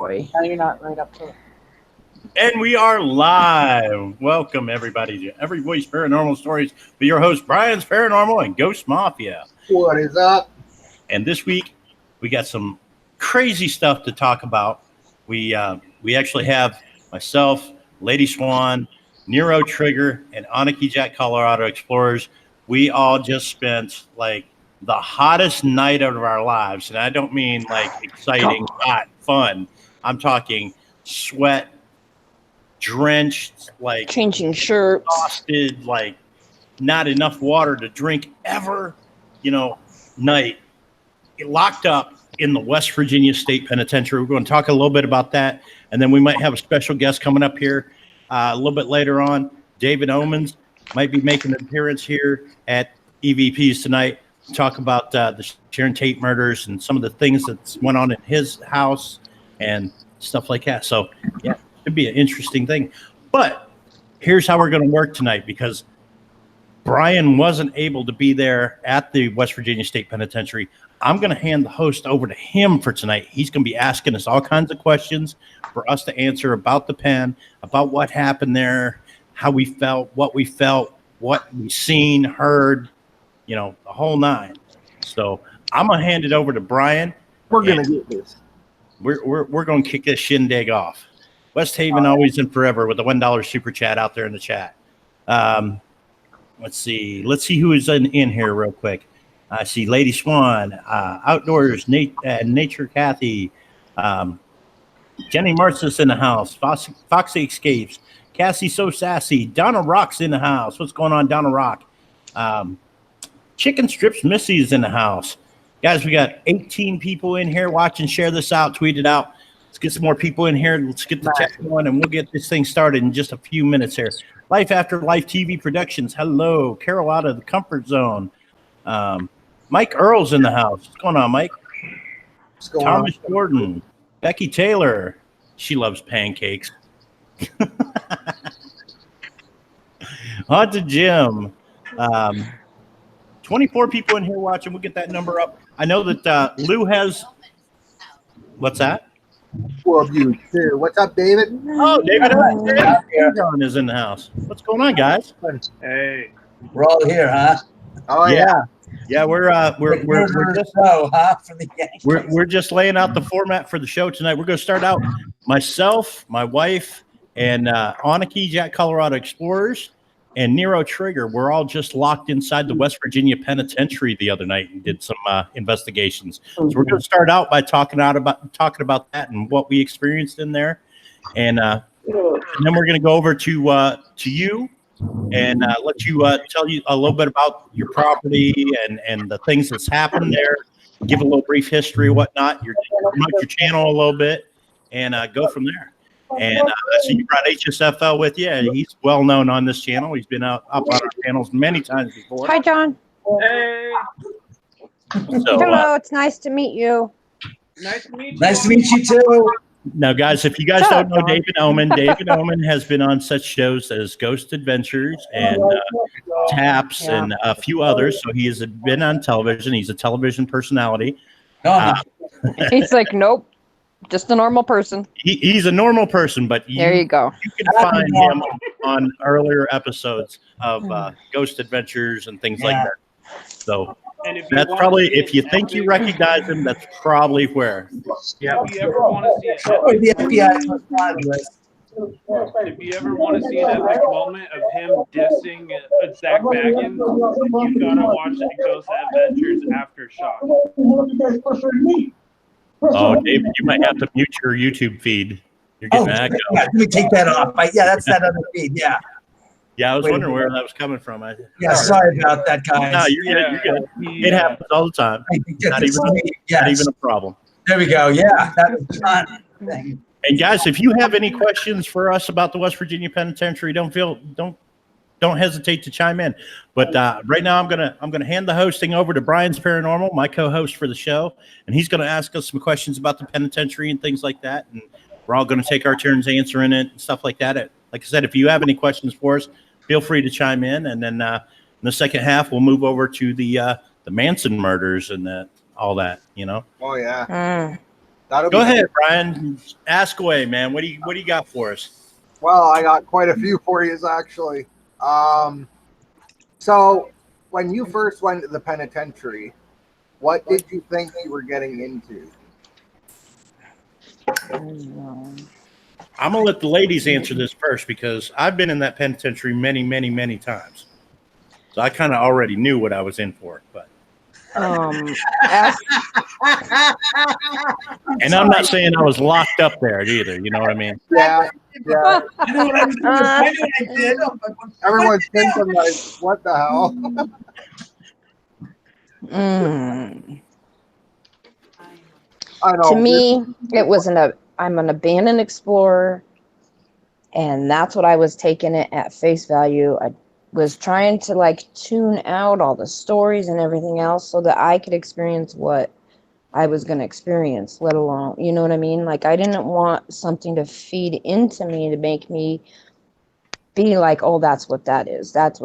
boy. Now you're not right up to it. And we are live. Welcome, everybody, to Every Voice Paranormal Stories with your host, Brian's Paranormal and Ghost Mafia. What is up? And this week, we got some crazy stuff to talk about. We actually have myself, Lady Swan, Nero Trigger, and Aniki Jack Colorado Explorers. We all just spent like the hottest night of our lives. And I don't mean like exciting, hot, fun. I'm talking sweat, drenched, like changing shirts, exhausted, like not enough water to drink ever, night locked up in the West Virginia State Penitentiary. We're going to talk a little bit about that, and then we might have a special guest coming up here a little bit later on. David Omens might be making an appearance here at E.V.P.S tonight to talk about the Sharon Tate murders and some of the things that went on in his house and stuff like that. So, yeah. It'd be an interesting thing. But here's how we're going to work tonight, because Brian wasn't able to be there at the West Virginia State Penitentiary. I'm going to hand the host over to him for tonight. He's going to be asking us all kinds of questions for us to answer about the pen, about what happened there, how we felt, what we seen, heard, the whole nine. So I'm going to hand it over to Brian. We're going to get this. We're going to kick this shindig off. West Haven always and forever with the $1 super chat out there in the chat. Let's see who is in here real quick. I see Lady Swan, Outdoors, Nature Kathy, Jenny Marcis in the house, Foxy Escapes, Cassie So Sassy, Donna Rock's in the house. What's going on, Donna Rock? Chicken Strips Missy's in the house. Guys, we got 18 people in here watching. Share this out, tweet it out. Let's get some more people in here. Let's get the chat going, and we'll get this thing started in just a few minutes here. Life After Life TV Productions. Hello. Carol out of the comfort zone. Mike Earl's in the house. What's going on, Mike? Thomas Jordan. Becky Taylor. She loves pancakes. Haunted Jim. 24 people in here watching. We'll get that number up. I know that Lou has... What's that? Of you too. What's up, David? Oh, David is in the house. What's going on, guys? Hey, we're all here, huh? Oh yeah. We're just for the we're just laying out the format for the show tonight. We're going to start out myself, my wife, and Aniki Jack Colorado Explorers, and Nero Trigger. We're all just locked inside the West Virginia Penitentiary the other night and did some investigations. So we're going to start out by talking about that and what we experienced in there, and then we're going to go over to you and let you tell you a little bit about your property and the things that's happened there. Give a little brief history, whatnot. Promote your channel a little bit, and go from there. And I see you brought HSFL with you, and he's well known on this channel. He's been up on our channels many times before. Hi, John. Hey. So, hello. It's nice to meet you. Nice to meet you. Nice to meet you too. Now, guys, if you guys don't know David Oman has been on such shows as Ghost Adventures and Taps and a few others. So he has been on television. He's a television personality. He's like, nope. Just a normal person. He's a normal person, but there you go. You can find him on earlier episodes of Ghost Adventures and things like that. So that's probably, if you think you recognize him, that's probably where. Yeah. If you ever want to see If you ever want to see an epic moment of him dissing Zach Baggins, you gotta watch Ghost Adventures Aftershock. Oh, David, you might have to mute your YouTube feed. You're getting echo. Yeah, let me take that off. That's that other feed. Yeah. Yeah, I was wondering where that was coming from. Sorry about that, guys. No, you're good. It happens all the time. Not even a problem. There we go. Yeah, that was fun. And guys, if you have any questions for us about the West Virginia Penitentiary, don't hesitate to chime in. But right now, I'm gonna hand the hosting over to Brian's Paranormal, my co-host for the show, and he's gonna ask us some questions about the penitentiary and things like that. And we're all gonna take our turns answering it and stuff like that. Like I said, if you have any questions for us, feel free to chime in. And then in the second half, we'll move over to the Manson murders and all that. Oh yeah. That'll Go be ahead, Brian. Ask away, man. What do you got for us? Well, I got quite a few for you, actually. So when you first went to the penitentiary, what did you think you were getting into? I'm gonna let the ladies answer this first because I've been in that penitentiary many, many, many times, so I kind of already knew what I was in for. But As and I'm not saying I was locked up there either. You know what I mean? Yeah, yeah. I knew what I was doing. I knew what I did. Everyone's thinking like, what the hell? I know. to me, it was I'm an abandoned explorer, and that's what I was taking it at face value. I was trying to like tune out all the stories and everything else so that I could experience what I was going to experience, let alone, you know what I mean? Like, I didn't want something to feed into me to make me be like, oh, that's what that is. That's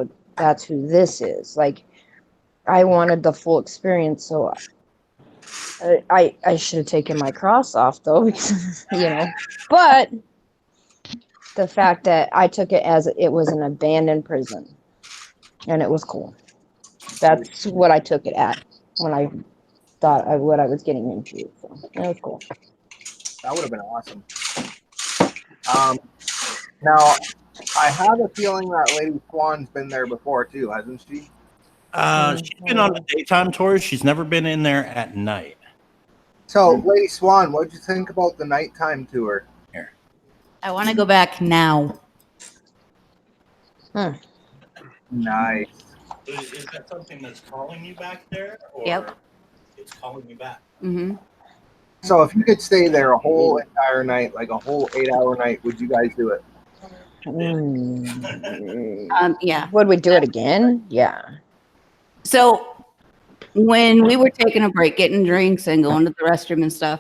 who this is. Like, I wanted the full experience. So I should have taken my cross off though, because, but the fact that I took it as it was an abandoned prison and it was cool. That's what I took it at when I thought what I was getting into. So it was cool. That would have been awesome. Now, I have a feeling that Lady Swan's been there before too, hasn't she? She's been on the daytime tours. She's never been in there at night. So, Lady Swan, what did you think about the nighttime tour? Here. I want to go back now. Nice. Is that something that's calling you back there? Or Yep. It's calling you back. Mm-hmm. So, if you could stay there a whole entire night, like a whole 8-hour night, would you guys do it? Yeah. Would we do it again? Yeah. So when we were taking a break, getting drinks and going to the restroom and stuff,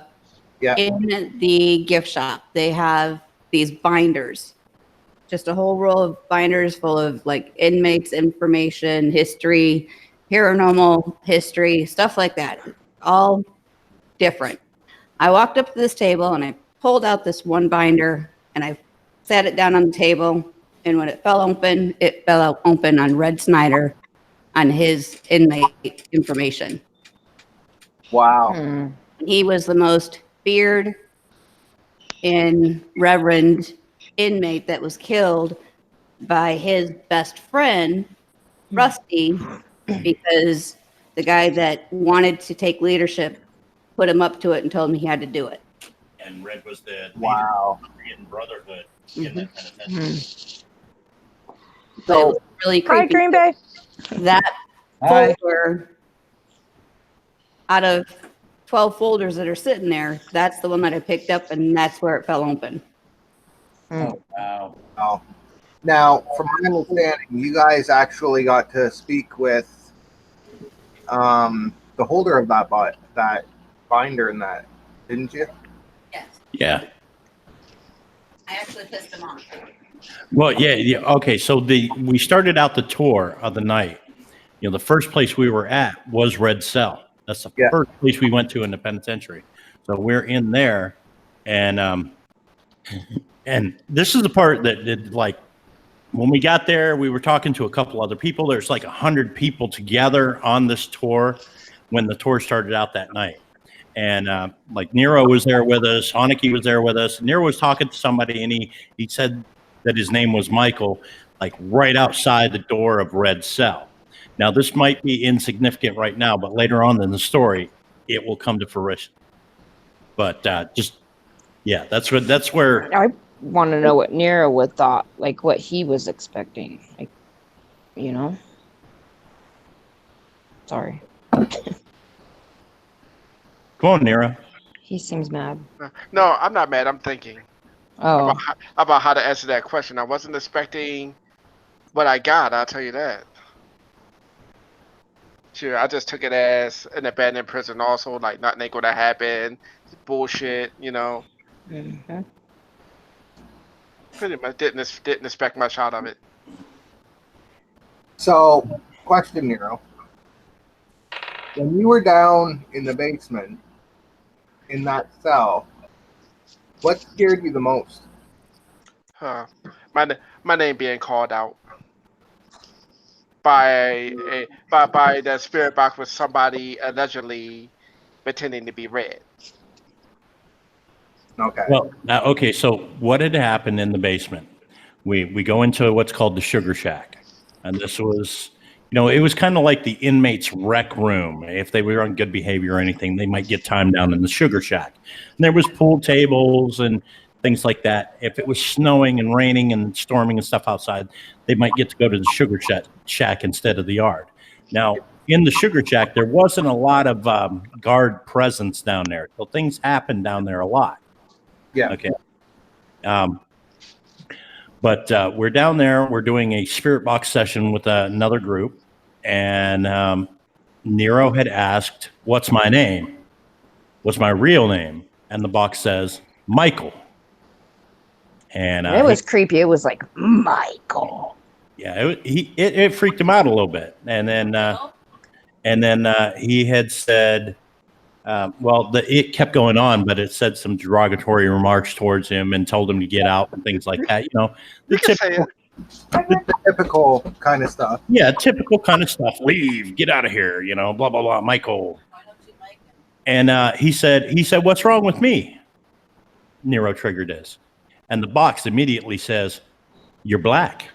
Yeah. in the gift shop, they have these binders, just a whole roll of binders full of like inmates information, history, paranormal history, stuff like that. All different. I walked up to this table and I pulled out this one binder and I sat it down on the table. And when it fell open on Red Snyder on his inmate information. Wow. He was the most feared and reverend inmate that was killed by his best friend, Rusty, because the guy that wanted to take leadership put him up to it and told him he had to do it. And Red was the Wow. leader of Brotherhood in that penitentiary. So it was really Hi, creepy. Green Bay. That Hi. folder, out of 12 folders that are sitting there, that's the one that I picked up, and that's where it fell open. Oh, wow. Wow. Now, from my understanding, you guys actually got to speak with the holder of that binder and that, didn't you? Yes, Yeah. I actually pissed him off. Well, yeah. Okay, so we started out the tour of the night. The first place we were at was Red Cell. That's the Yeah. first place we went to in the penitentiary. So we're in there, and this is the part that like when we got there, we were talking to a couple other people. There's like 100 people together on this tour when the tour started out that night. And like Nero was there with us, Haneke was there with us. Nero was talking to somebody, and he said that his name was Michael, like right outside the door of Red Cell. Now, this might be insignificant right now, but later on in the story, it will come to fruition. But that's where. I want to know what Nero would thought, like what he was expecting. Like, Sorry. Come on, Nero. He seems mad. No, I'm not mad. I'm thinking Oh. about how to answer that question. I wasn't expecting what I got. I'll tell you that. Sure, I just took it as an abandoned prison. Also, like nothing ain't gonna happen. It's bullshit, Mhm. Pretty much didn't expect much out of it. So, question, Nero. When you were down in the basement, in that cell, what scared you the most? My name being called out by the spirit box with somebody allegedly pretending to be red. Okay. Well, okay. So what had happened in the basement? We go into what's called the Sugar Shack, and this was, it was kind of like the inmates' rec room. If they were on good behavior or anything, they might get time down in the Sugar Shack. And there was pool tables and things like that. If it was snowing and raining and storming and stuff outside, they might get to go to the Sugar Shack instead of the yard. Now, in the Sugar Shack, there wasn't a lot of guard presence down there, so things happened down there a lot. Yeah. Okay. But we're down there. We're doing a spirit box session with another group, and Nero had asked, "What's my name? What's my real name?" And the box says Michael. And it was creepy. It was like Michael. Yeah, it freaked him out a little bit, and then he had said. It kept going on, but it said some derogatory remarks towards him and told him to get out and things like that. The typical kind of stuff. Yeah, typical kind of stuff. Leave, get out of here, blah, blah, blah, Michael. And he said, "What's wrong with me?" Nero triggered this. And the box immediately says, "You're black."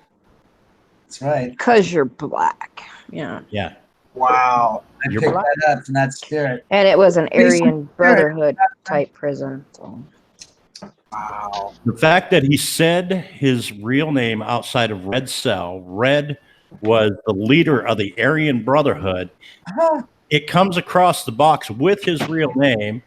That's right. Because you're black. Yeah. Yeah. Wow. I picked that up from that spirit. And it was an Aryan Brotherhood type prison. So. Wow. The fact that he said his real name outside of Red Cell, Red was the leader of the Aryan Brotherhood. It comes across the box with his real name.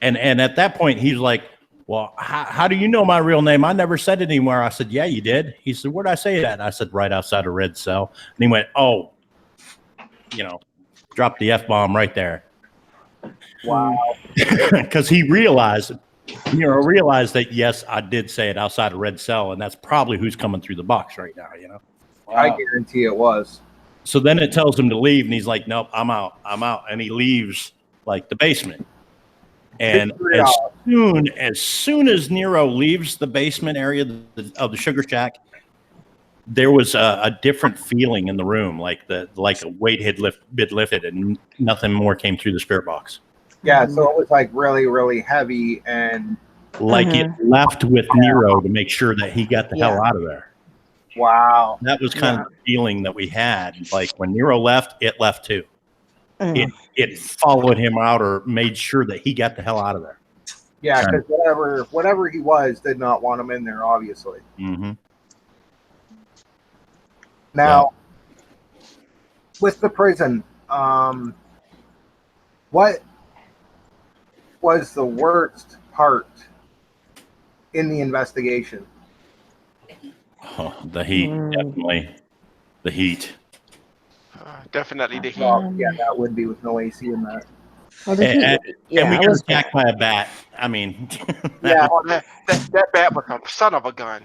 And at that point, he's like, "Well, how do you know my real name? I never said it anywhere." I said, "Yeah, you did." He said, "Where'd I say that?" I said, "Right outside of Red Cell." And he went, "Oh, dropped the F-bomb right there." Wow. Because he realized that, yes, I did say it outside of Red Cell, and that's probably who's coming through the box right now, Wow. I guarantee it was. So then it tells him to leave, and he's like, "Nope, I'm out. And he leaves like the basement. And as soon as Nero leaves the basement area of the Sugar Shack, there was a different feeling in the room, like a weight had been lifted, and nothing more came through the spirit box. Yeah, so it was like really, really heavy, and like it left with Nero to make sure that he got the hell out of there. Wow. That was kind of the feeling that we had. Like when Nero left, it left too. It followed him out or made sure that he got the hell out of there. Yeah, because whatever he was did not want him in there, obviously. Mm-hmm. Now, with the prison, what was the worst part in the investigation? Oh, the heat, definitely. The heat. Definitely the heat. Well, yeah, that would be with no AC in that. Well, the heat, and we got attacked by a bat. I mean, that bat was a son of a gun.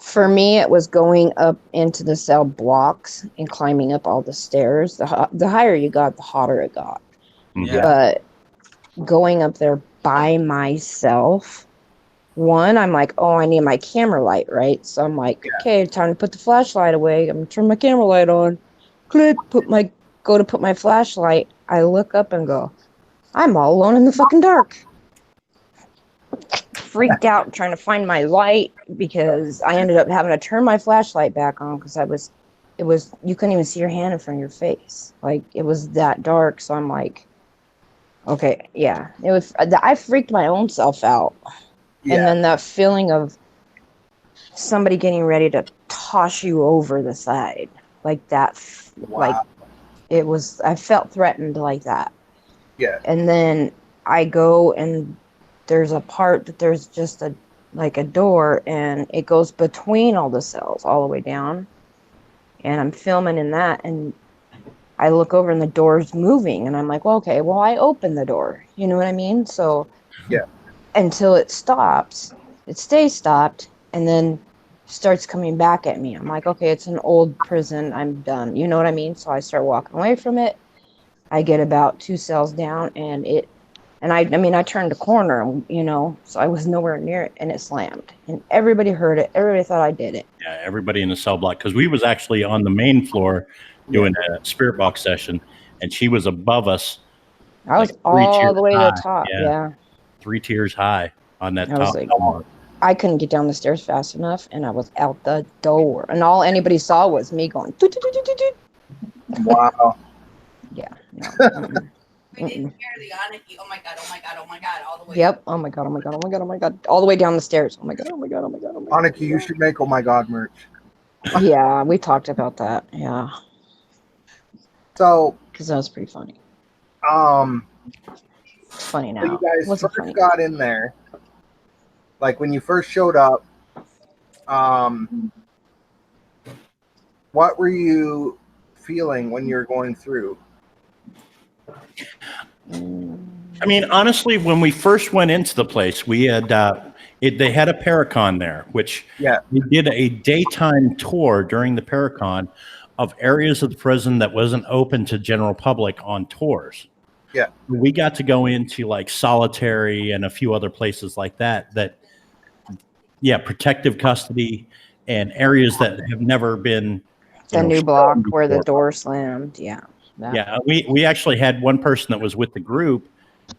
For me, it was going up into the cell blocks and climbing up all the stairs. The higher you got, the hotter it got. Yeah. But going up there by myself, one, I'm like, oh, I need my camera light, right? So I'm like, okay, time to put the flashlight away. I'm gonna turn my camera light on. Click, go to put my flashlight. I look up and go, I'm all alone in the fucking dark. Freaked out trying to find my light because I ended up having to turn my flashlight back on because it was you couldn't even see your hand in front of your face. Like it was that dark. So I'm like, okay, yeah. I freaked my own self out. Yeah. And then that feeling of somebody getting ready to toss you over the side. Like that. Wow. Like it was, I felt threatened like that. Yeah. And then I go and there's a part that there's just a door and it goes between all the cells all the way down. And I'm filming in that and I look over and the door's moving and I'm like, well, okay, well, I opened the door. You know what I mean? So yeah, until it stops, it stays stopped and then starts coming back at me. I'm like, okay, it's an old prison. I'm done. You know what I mean? So I start walking away from it. I get about 2 cells down and it And I mean, I turned a corner, you know, so I was nowhere near it, and it slammed. And everybody heard it. Everybody thought I did it. Yeah, everybody in the cell block, because we was actually on the main floor doing a spirit box session, and she was above us. I was like 3 all tiers the way to high. the top. Yeah. 3 tiers high on that I was top like, floor. I couldn't get down the stairs fast enough, and I was out the door. And all anybody saw was me going, doot, doot, doot, doot, doot. Wow. Yeah. No. We didn't hear the Aniki. Oh my god! Oh my god! Oh my god! All the way. Yep. Oh my god. Oh my god. Oh my god. Oh my god. All the way down the stairs. Oh my god. Oh my god. Oh my god. Oh my god. Aniki, you should make Oh My God merch. Yeah, we talked about that. Yeah, So, because that was pretty funny. It's funny now. when you guys Wasn't first funny. got in there, like when you first showed up, what were you feeling when you were going through? I mean, honestly, when we first went into the place, we had they had a Paracon there, which we did a daytime tour during the Paracon of areas of the prison that wasn't open to general public on tours. Yeah, we got to go into like solitary and a few other places like that. Protective custody and areas that have never been. The new block where the door slammed. Yeah. That. Yeah, we actually had one person that was with the group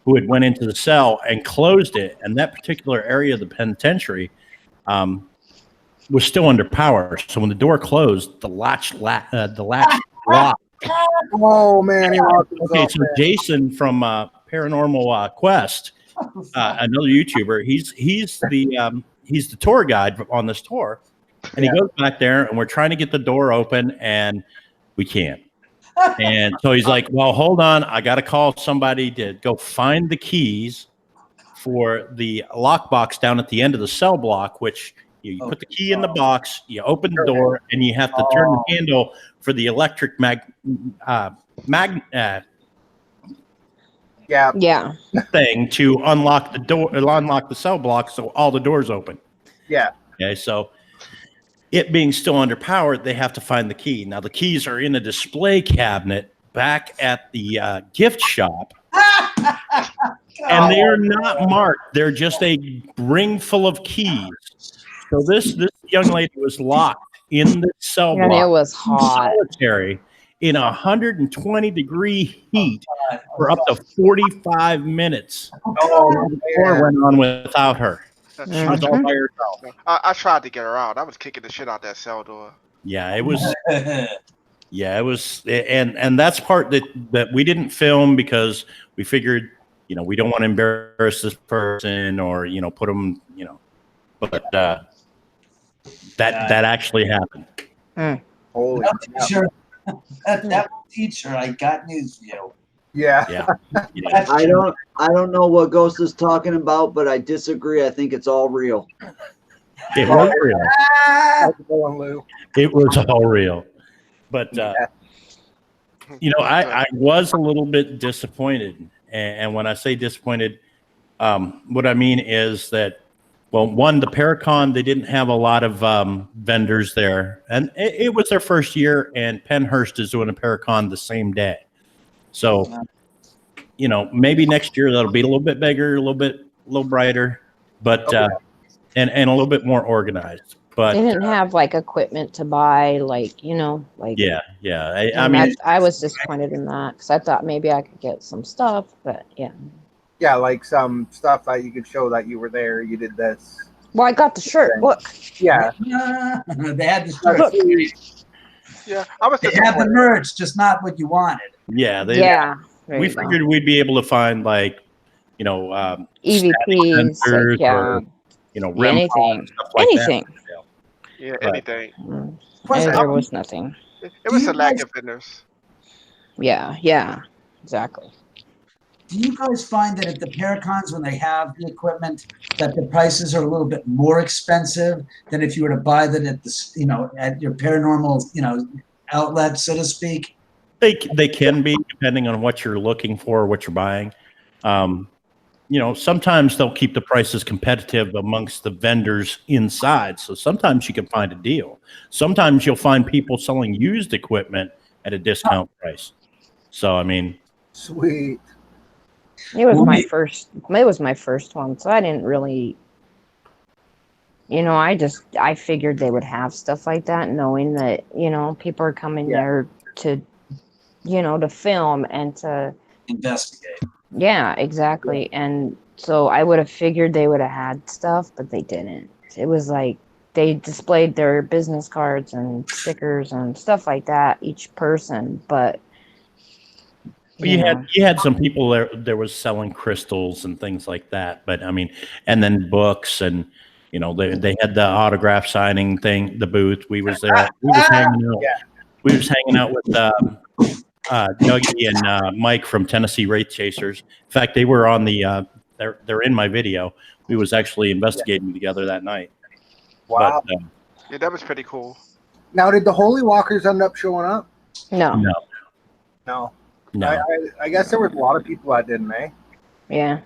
who had went into the cell and closed it, and that particular area of the penitentiary was still under power. So when the door closed, the latch locked. Oh man! Okay, so Jason from Paranormal Quest, another YouTuber, he's the tour guide on this tour, and he goes back there, and we're trying to get the door open, and we can't. And so he's like, well, hold on. I got to call somebody to go find the keys for the lockbox down at the end of the cell block, which you put the key in the box, you open the door, and you have to turn the handle for the electric thing to unlock the door, unlock the cell block so all the doors open. Yeah. Okay, so it being still under power, they have to find the key. Now, the keys are in a display cabinet back at the gift shop, and they are not marked. They're just a ring full of keys. So this young lady was locked in the cell block. And it was hot. Solitary in 120-degree heat for up to 45 minutes. The tour went on without her. She was all by herself. I tried to get her out. I was kicking the shit out that cell door. Yeah, it was. Yeah, it was, and that's part that we didn't film because we figured, we don't want to embarrass this person or put them, but that actually happened. Holy teacher, that teacher, I got news for you. Yeah. I don't know what Ghost is talking about, but I disagree. I think it's all real. It was real. It was all real. But I was a little bit disappointed. And when I say disappointed, what I mean is that, well, one, the Paracon, they didn't have a lot of vendors there. And it was their first year, and Pennhurst is doing a Paracon the same day. So, maybe next year that'll be a little bit bigger, a little brighter, but and a little bit more organized. But they didn't have like equipment to buy, yeah. I mean, I was disappointed in that because I thought maybe I could get some stuff, but yeah, like some stuff that you could show that you were there. You did this. Well, I got the shirt. Look. Yeah. They had the shirt. Yeah, I was. They had the merch, just not what you wanted. Yeah, we figured we'd be able to find E.V.P.S, or anything, stuff like anything. That. Yeah, anything. There was nothing. It was a lack of vendors. Yeah, exactly. Do you guys find that at the Paracons, when they have the equipment, that the prices are a little bit more expensive than if you were to buy them at at your paranormal, outlet, so to speak? They can be, depending on what you're looking for, what you're buying. Sometimes they'll keep the prices competitive amongst the vendors inside. So sometimes you can find a deal. Sometimes you'll find people selling used equipment at a discount price. So, I mean. Sweet. It was Well, my me- first. It was my first one, so I didn't really. I figured they would have stuff like that, knowing that people are coming Yeah. there to, to film and to. investigate. Yeah, exactly. And so I would have figured they would have had stuff, but they didn't. It was like they displayed their business cards and stickers and stuff like that, each person, but Well, you had some people there was selling crystals and things like that, but I mean, and then books and they had the autograph signing thing, the booth. We was there. We was hanging out. Yeah. We was hanging out with Dougie and Mike from Tennessee Wraith Chasers. In fact, they were on the. They're in my video. We was actually investigating together that night. Wow. But, Yeah, that was pretty cool. Now, did the Holy Walkers end up showing up? No. No. no. I guess there was a lot of people that didn't, eh? Yeah.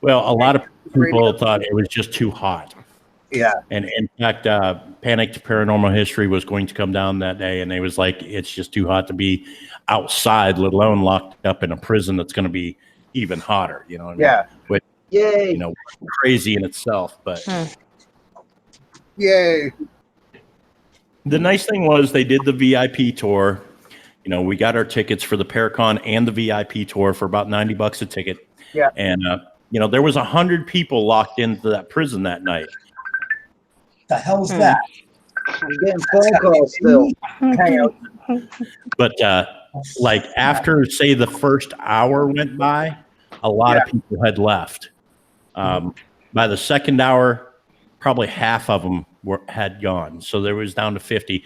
Well, a lot of people thought it was just too hot. Yeah. And in fact, Panic Paranormal History was going to come down that day, and they was like, it's just too hot to be outside, let alone locked up in a prison that's going to be even hotter. You know what I mean? Yeah. Which, Yay. crazy in itself. But Yay. the nice thing was they did the VIP tour. We got our tickets for the Paracon and the VIP tour for about $90 a ticket. Yeah. And, there was 100 people locked into that prison that night. The hell's that? I'm getting phone calls still. Hang out. But like after, say, the first hour went by, a lot of people had left. By the second hour, probably half of them had gone. So there was down to 50.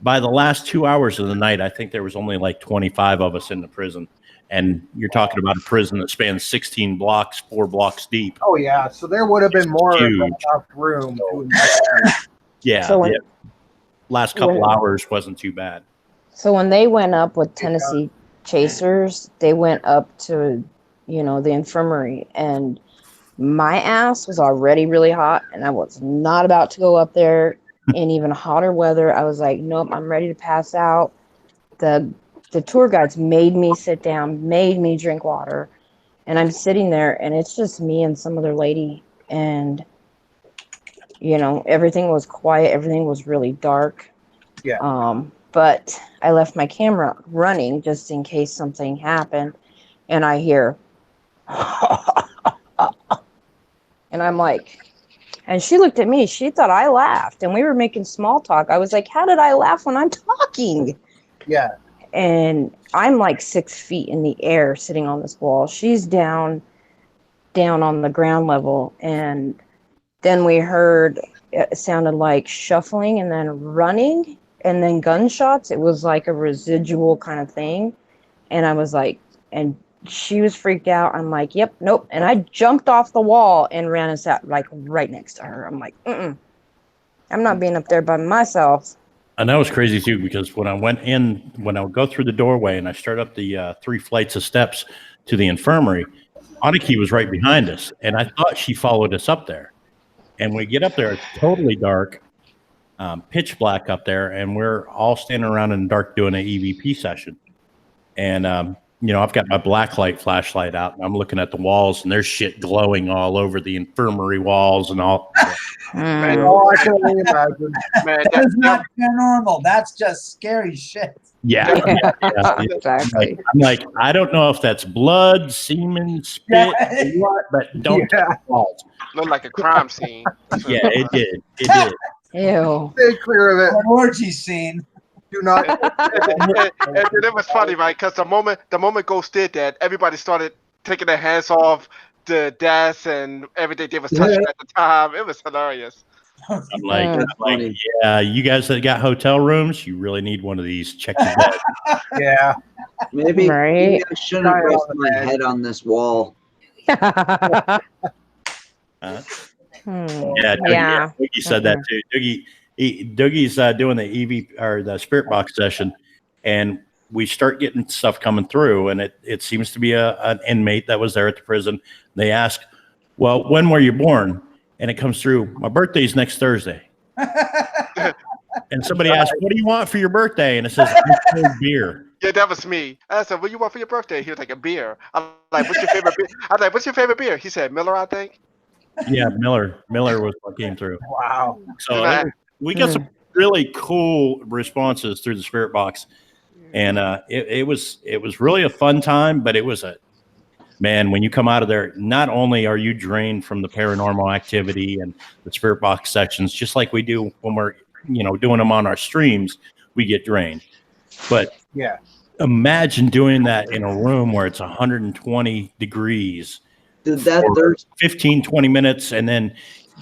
By the last 2 hours of the night, I think there was only like 25 of us in the prison. And you're talking about a prison that spans 16 blocks, 4 blocks deep. Oh, yeah. So there would have been more than Huge. enough room to investigate. Yeah. So when- Last couple hours wasn't too bad. So when they went up with Tennessee Chasers, they went up to, the infirmary, and my ass was already really hot, and I was not about to go up there in even hotter weather. I was like, nope, I'm ready to pass out. The tour guides made me sit down, made me drink water, and I'm sitting there, and it's just me and some other lady, and everything was quiet, everything was really dark. Yeah. But I left my camera running just in case something happened, and I hear and I'm like, and she looked at me, she thought I laughed, and we were making small talk. I was like, how did I laugh when I'm talking? Yeah. And I'm like 6 feet in the air sitting on this wall. She's down on the ground level. And then we heard, it sounded like shuffling and then running and then gunshots. It was like a residual kind of thing. And I was like, and she was freaked out. I'm like, yep, nope. And I jumped off the wall and ran and sat like right next to her. I'm like, I'm not being up there by myself. And that was crazy too, because when I would go through the doorway and I started up the 3 flights of steps to the infirmary, Aniki was right behind us. And I thought she followed us up there. And we get up there, it's totally dark, pitch black up there. And we're all standing around in the dark doing an E.V.P. session. And, I've got my blacklight flashlight out and I'm looking at the walls and there's shit glowing all over the infirmary walls and all. Man, I can only imagine. Man, That's not paranormal. That's just scary shit. Yeah. Exactly. I'm like, I don't know if that's blood, semen, spit, or what, but don't touch the walls. looked like a crime scene. Yeah, it did. It did. Ew. Stay clear of it. An orgy scene. Do not. and it was funny, right? Because the moment Ghost did that, everybody started taking their hands off the desk and everything they was touching at the time. It was hilarious. I'm like, yeah, you guys that got hotel rooms, you really need one of these. Check your bed. Yeah. Maybe, Right. maybe I shouldn't rest my head on this wall. Yeah, Yeah. Dougie said that too. Dougie's doing the EV or the spirit box session, and we start getting stuff coming through, and it seems to be an inmate that was there at the prison. They ask, well, when were you born? And it comes through, my birthday's next Thursday. And somebody asks, what do you want for your birthday? And it says, beer. Yeah, that was me. I said, "What you want for your birthday?" He was like, "A beer." I'm like, "What's your favorite beer?" I was like, "What's your favorite beer?" He said, "Miller, I think." Yeah, Miller was what came through. Wow. So Then I- we got some really cool responses through the spirit box, and it was really a fun time. But it was a man, when you come out of there, not only are you drained from the paranormal activity and the spirit box sections, just like we do when we're doing them on our streams, we get drained. But Yeah. imagine doing that in a room where it's 120 degrees Did that for Thursday? 15, 20 minutes, and then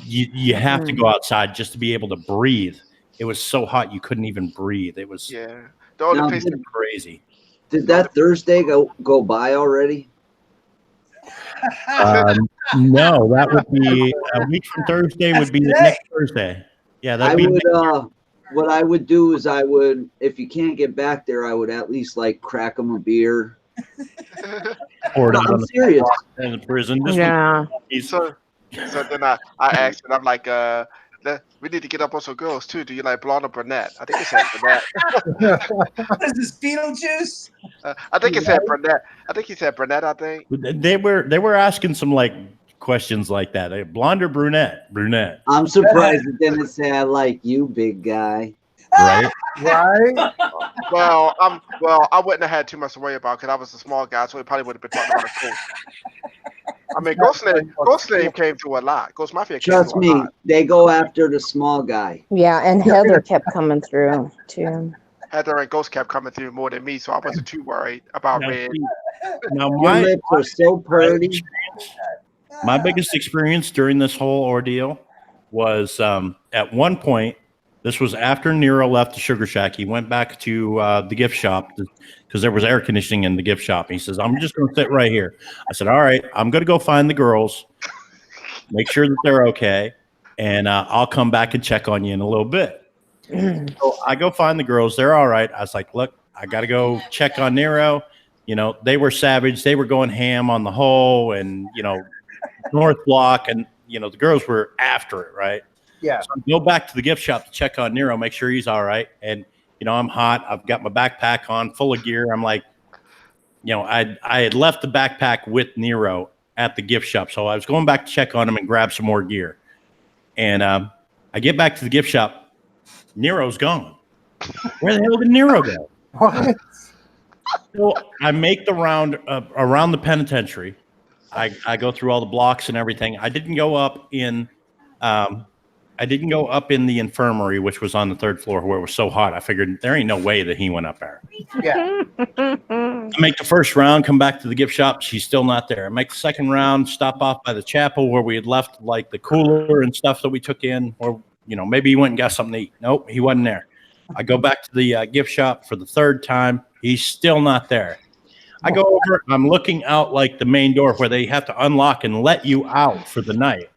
you have to go outside just to be able to breathe. It was so hot you couldn't even breathe. It was yeah. The only Now, place crazy. Did that Thursday go by already? No, that would be a week from Thursday. Would be next Thursday. Yeah, that'd I be would. What I would do is I would, if you can't get back there, I would at least like crack them a beer. poured No, out I'm on the serious. in the prison. This Yeah. he's so then I asked, and I'm like, we need to get up on some girls too. Do you like blonde or brunette? I think it said brunette. What is this, Beetlejuice? I think it said brunette. I think he said brunette. I think. they were asking some like questions like that. Blonde or brunette? Brunette, I'm surprised it didn't say I like you, big guy. right? Right? Well, I wouldn't have had too much to worry about because I was a small guy, so we probably would have been talking about a ghost. I mean, Ghost Name came through a lot. Ghost Mafia came Trust through a me, lot. they go after the small guy. Yeah, and Heather kept coming through too. Heather and Ghost kept coming through more than me, so I wasn't too worried about Now, Red. now Your my lips are so pretty. my biggest experience during this whole ordeal was at one point. This was after Nero left the Sugar Shack. He went back to the gift shop because there was air conditioning in the gift shop. He says, "I'm just going to sit right here." I said, "All right, I'm going to go find the girls, make sure that they're okay, and I'll come back and check on you in a little bit." So I go find the girls. They're all right. I was like, "Look, I got to go check on Nero." They were savage. They were going ham on the hole and North Block, and the girls were after it, right? Yeah. So I go back to the gift shop to check on Nero, make sure he's all right. And, I'm hot. I've got my backpack on full of gear. I'm like, I had left the backpack with Nero at the gift shop. So I was going back to check on him and grab some more gear. And I get back to the gift shop. Nero's gone. Where the hell did Nero go? What? So I make the round around the penitentiary. I go through all the blocks and everything. I didn't go up in the infirmary, which was on the third floor where it was so hot. I figured there ain't no way that he went up there. Yeah. I make the first round, come back to the gift shop. She's still not there. I make the second round, stop off by the chapel where we had left like the cooler and stuff that we took in, or maybe he went and got something to eat. Nope, he wasn't there. I go back to the gift shop for the third time. He's still not there. I go over. I'm looking out like the main door where they have to unlock and let you out for the night.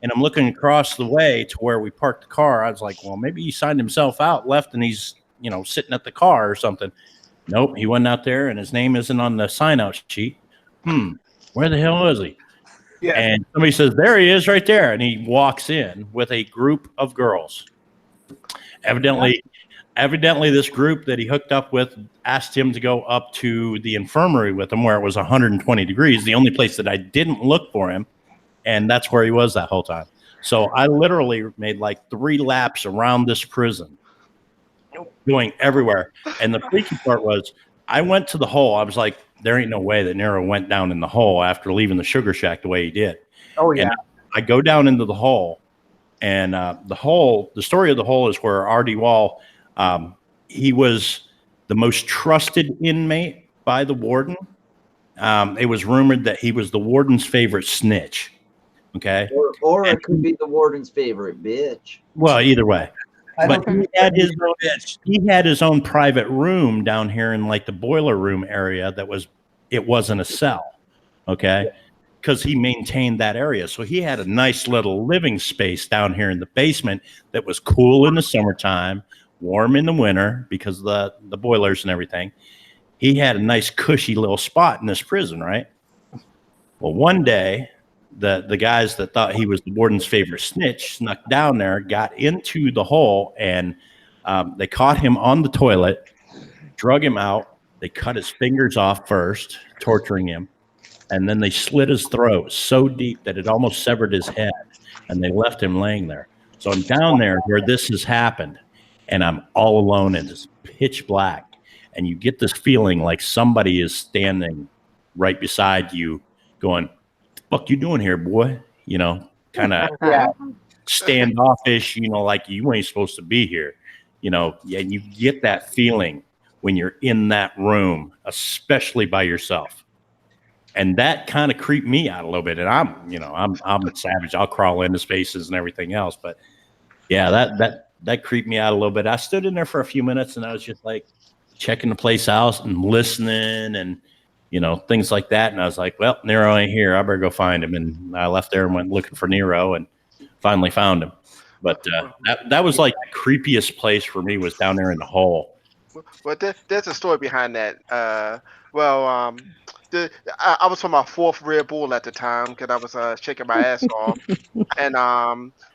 And I'm looking across the way to where we parked the car. I was like, well, maybe he signed himself out, left, and he's, sitting at the car or something. Nope, he wasn't out there, and his name isn't on the sign-out sheet. Where the hell is he? Yeah. And somebody says, there he is right there. And he walks in with a group of girls. Evidently, this group that he hooked up with asked him to go up to the infirmary with him where it was 120 degrees, the only place that I didn't look for him. And that's where he was that whole time. So I literally made like 3 laps around this prison, going everywhere. And the freaky part was I went to the hole. I was like, there ain't no way that Nero went down in the hole after leaving the Sugar Shack the way he did. Oh, yeah. And I go down into the hole, and the story of the hole is where R.D. Wall, he was the most trusted inmate by the warden. It was rumored that he was the warden's favorite snitch. Okay. Or it could be the warden's favorite bitch. Well, either way. But he had his own private room down here in like the boiler room area it wasn't a cell. Okay. Because he maintained that area. So he had a nice little living space down here in the basement that was cool in the summertime, warm in the winter because of the boilers and everything. He had a nice cushy little spot in this prison, right? Well, one day, the guys that thought he was the warden's favorite snitch snuck down there, got into the hole, and they caught him on the toilet, drug him out, They cut his fingers off first, torturing him, and then they slit his throat so deep that it almost severed his head, and they left him laying there. So I'm down there where this has happened, and I'm all alone, and it's pitch black, and you get this feeling like somebody is standing right beside you going, "Fuck you doing here, boy?" You know, kind of standoffish, you know, like you ain't supposed to be here, you know. And you get that feeling when you're in that room, especially by yourself. And that kind of creeped me out a little bit. And I'm a savage. I'll crawl into spaces and everything else. But yeah, that creeped me out a little bit. I stood in there for a few minutes and I was just like checking the place out and listening and, you know, things like that. And I was like, well, Nero ain't here. I better go find him. And I left there and went looking for Nero and finally found him. But that was like the creepiest place for me, was down there in the hole. Well, there's a story behind that. I was on my 4th Red Bull at the time because I was shaking my ass off, and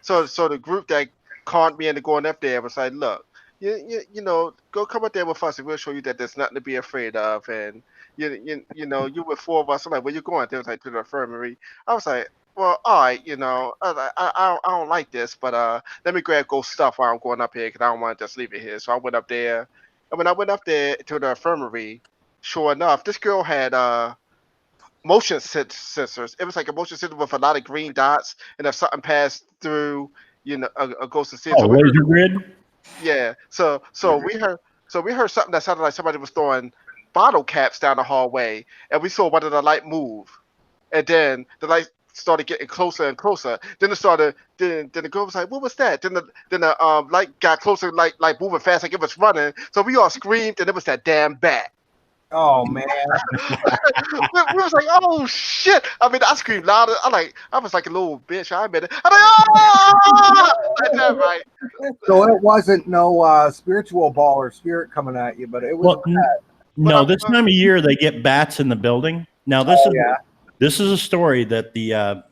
so the group that conned me into going up there was like, look, you know, go come up there with us and we'll show you that there's nothing to be afraid of, and you know, you with 4 of us. I'm like, where you going? They was like, to the infirmary. I was like, well, all right, you know, I don't like this, but let me grab Ghost stuff while I'm going up here because I don't want to just leave it here. So I went up there. And when I went up there to the infirmary, sure enough, this girl had motion sensors. It was like a motion sensor with a lot of green dots, and if something passed through, you know, a ghost to see. Oh, laser grid. Yeah. So we heard something that sounded like somebody was throwing bottle caps down the hallway, and we saw one of the light move, and then the light started getting closer and closer. Then the girl was like, "What was that?" Then the light got closer, like moving fast, like it was running. So we all screamed, and it was that damn bat. Oh man! we was like, "Oh shit!" I mean, I screamed louder. I was like a little bitch. I admit it. I'm like, "Oh!" Like that, right? So it wasn't no spiritual ball or spirit coming at you, but it was. No, this time of year they get bats in the building. Now this is a story that the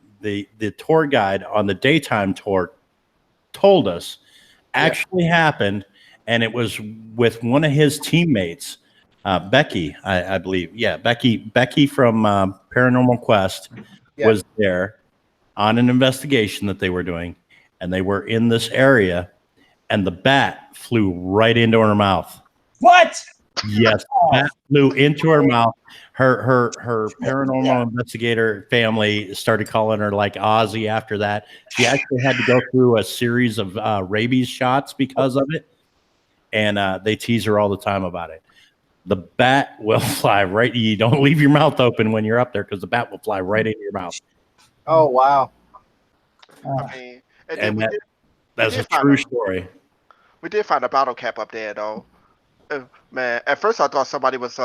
tour guide on the daytime tour told us actually happened, and it was with one of his teammates, Becky, I believe. Yeah, Becky from Paranormal Quest was there on an investigation that they were doing, and they were in this area, and the bat flew right into her mouth. What? Yes, bat flew into her mouth. Her paranormal investigator family started calling her like Ozzy after that. She actually had to go through a series of rabies shots because of it, and they tease her all the time about it. The bat will fly right. You don't leave your mouth open when you're up there because the bat will fly right into your mouth. Oh wow! I mean, that's a true story. We did find a bottle cap up there though. Man, at first I thought somebody was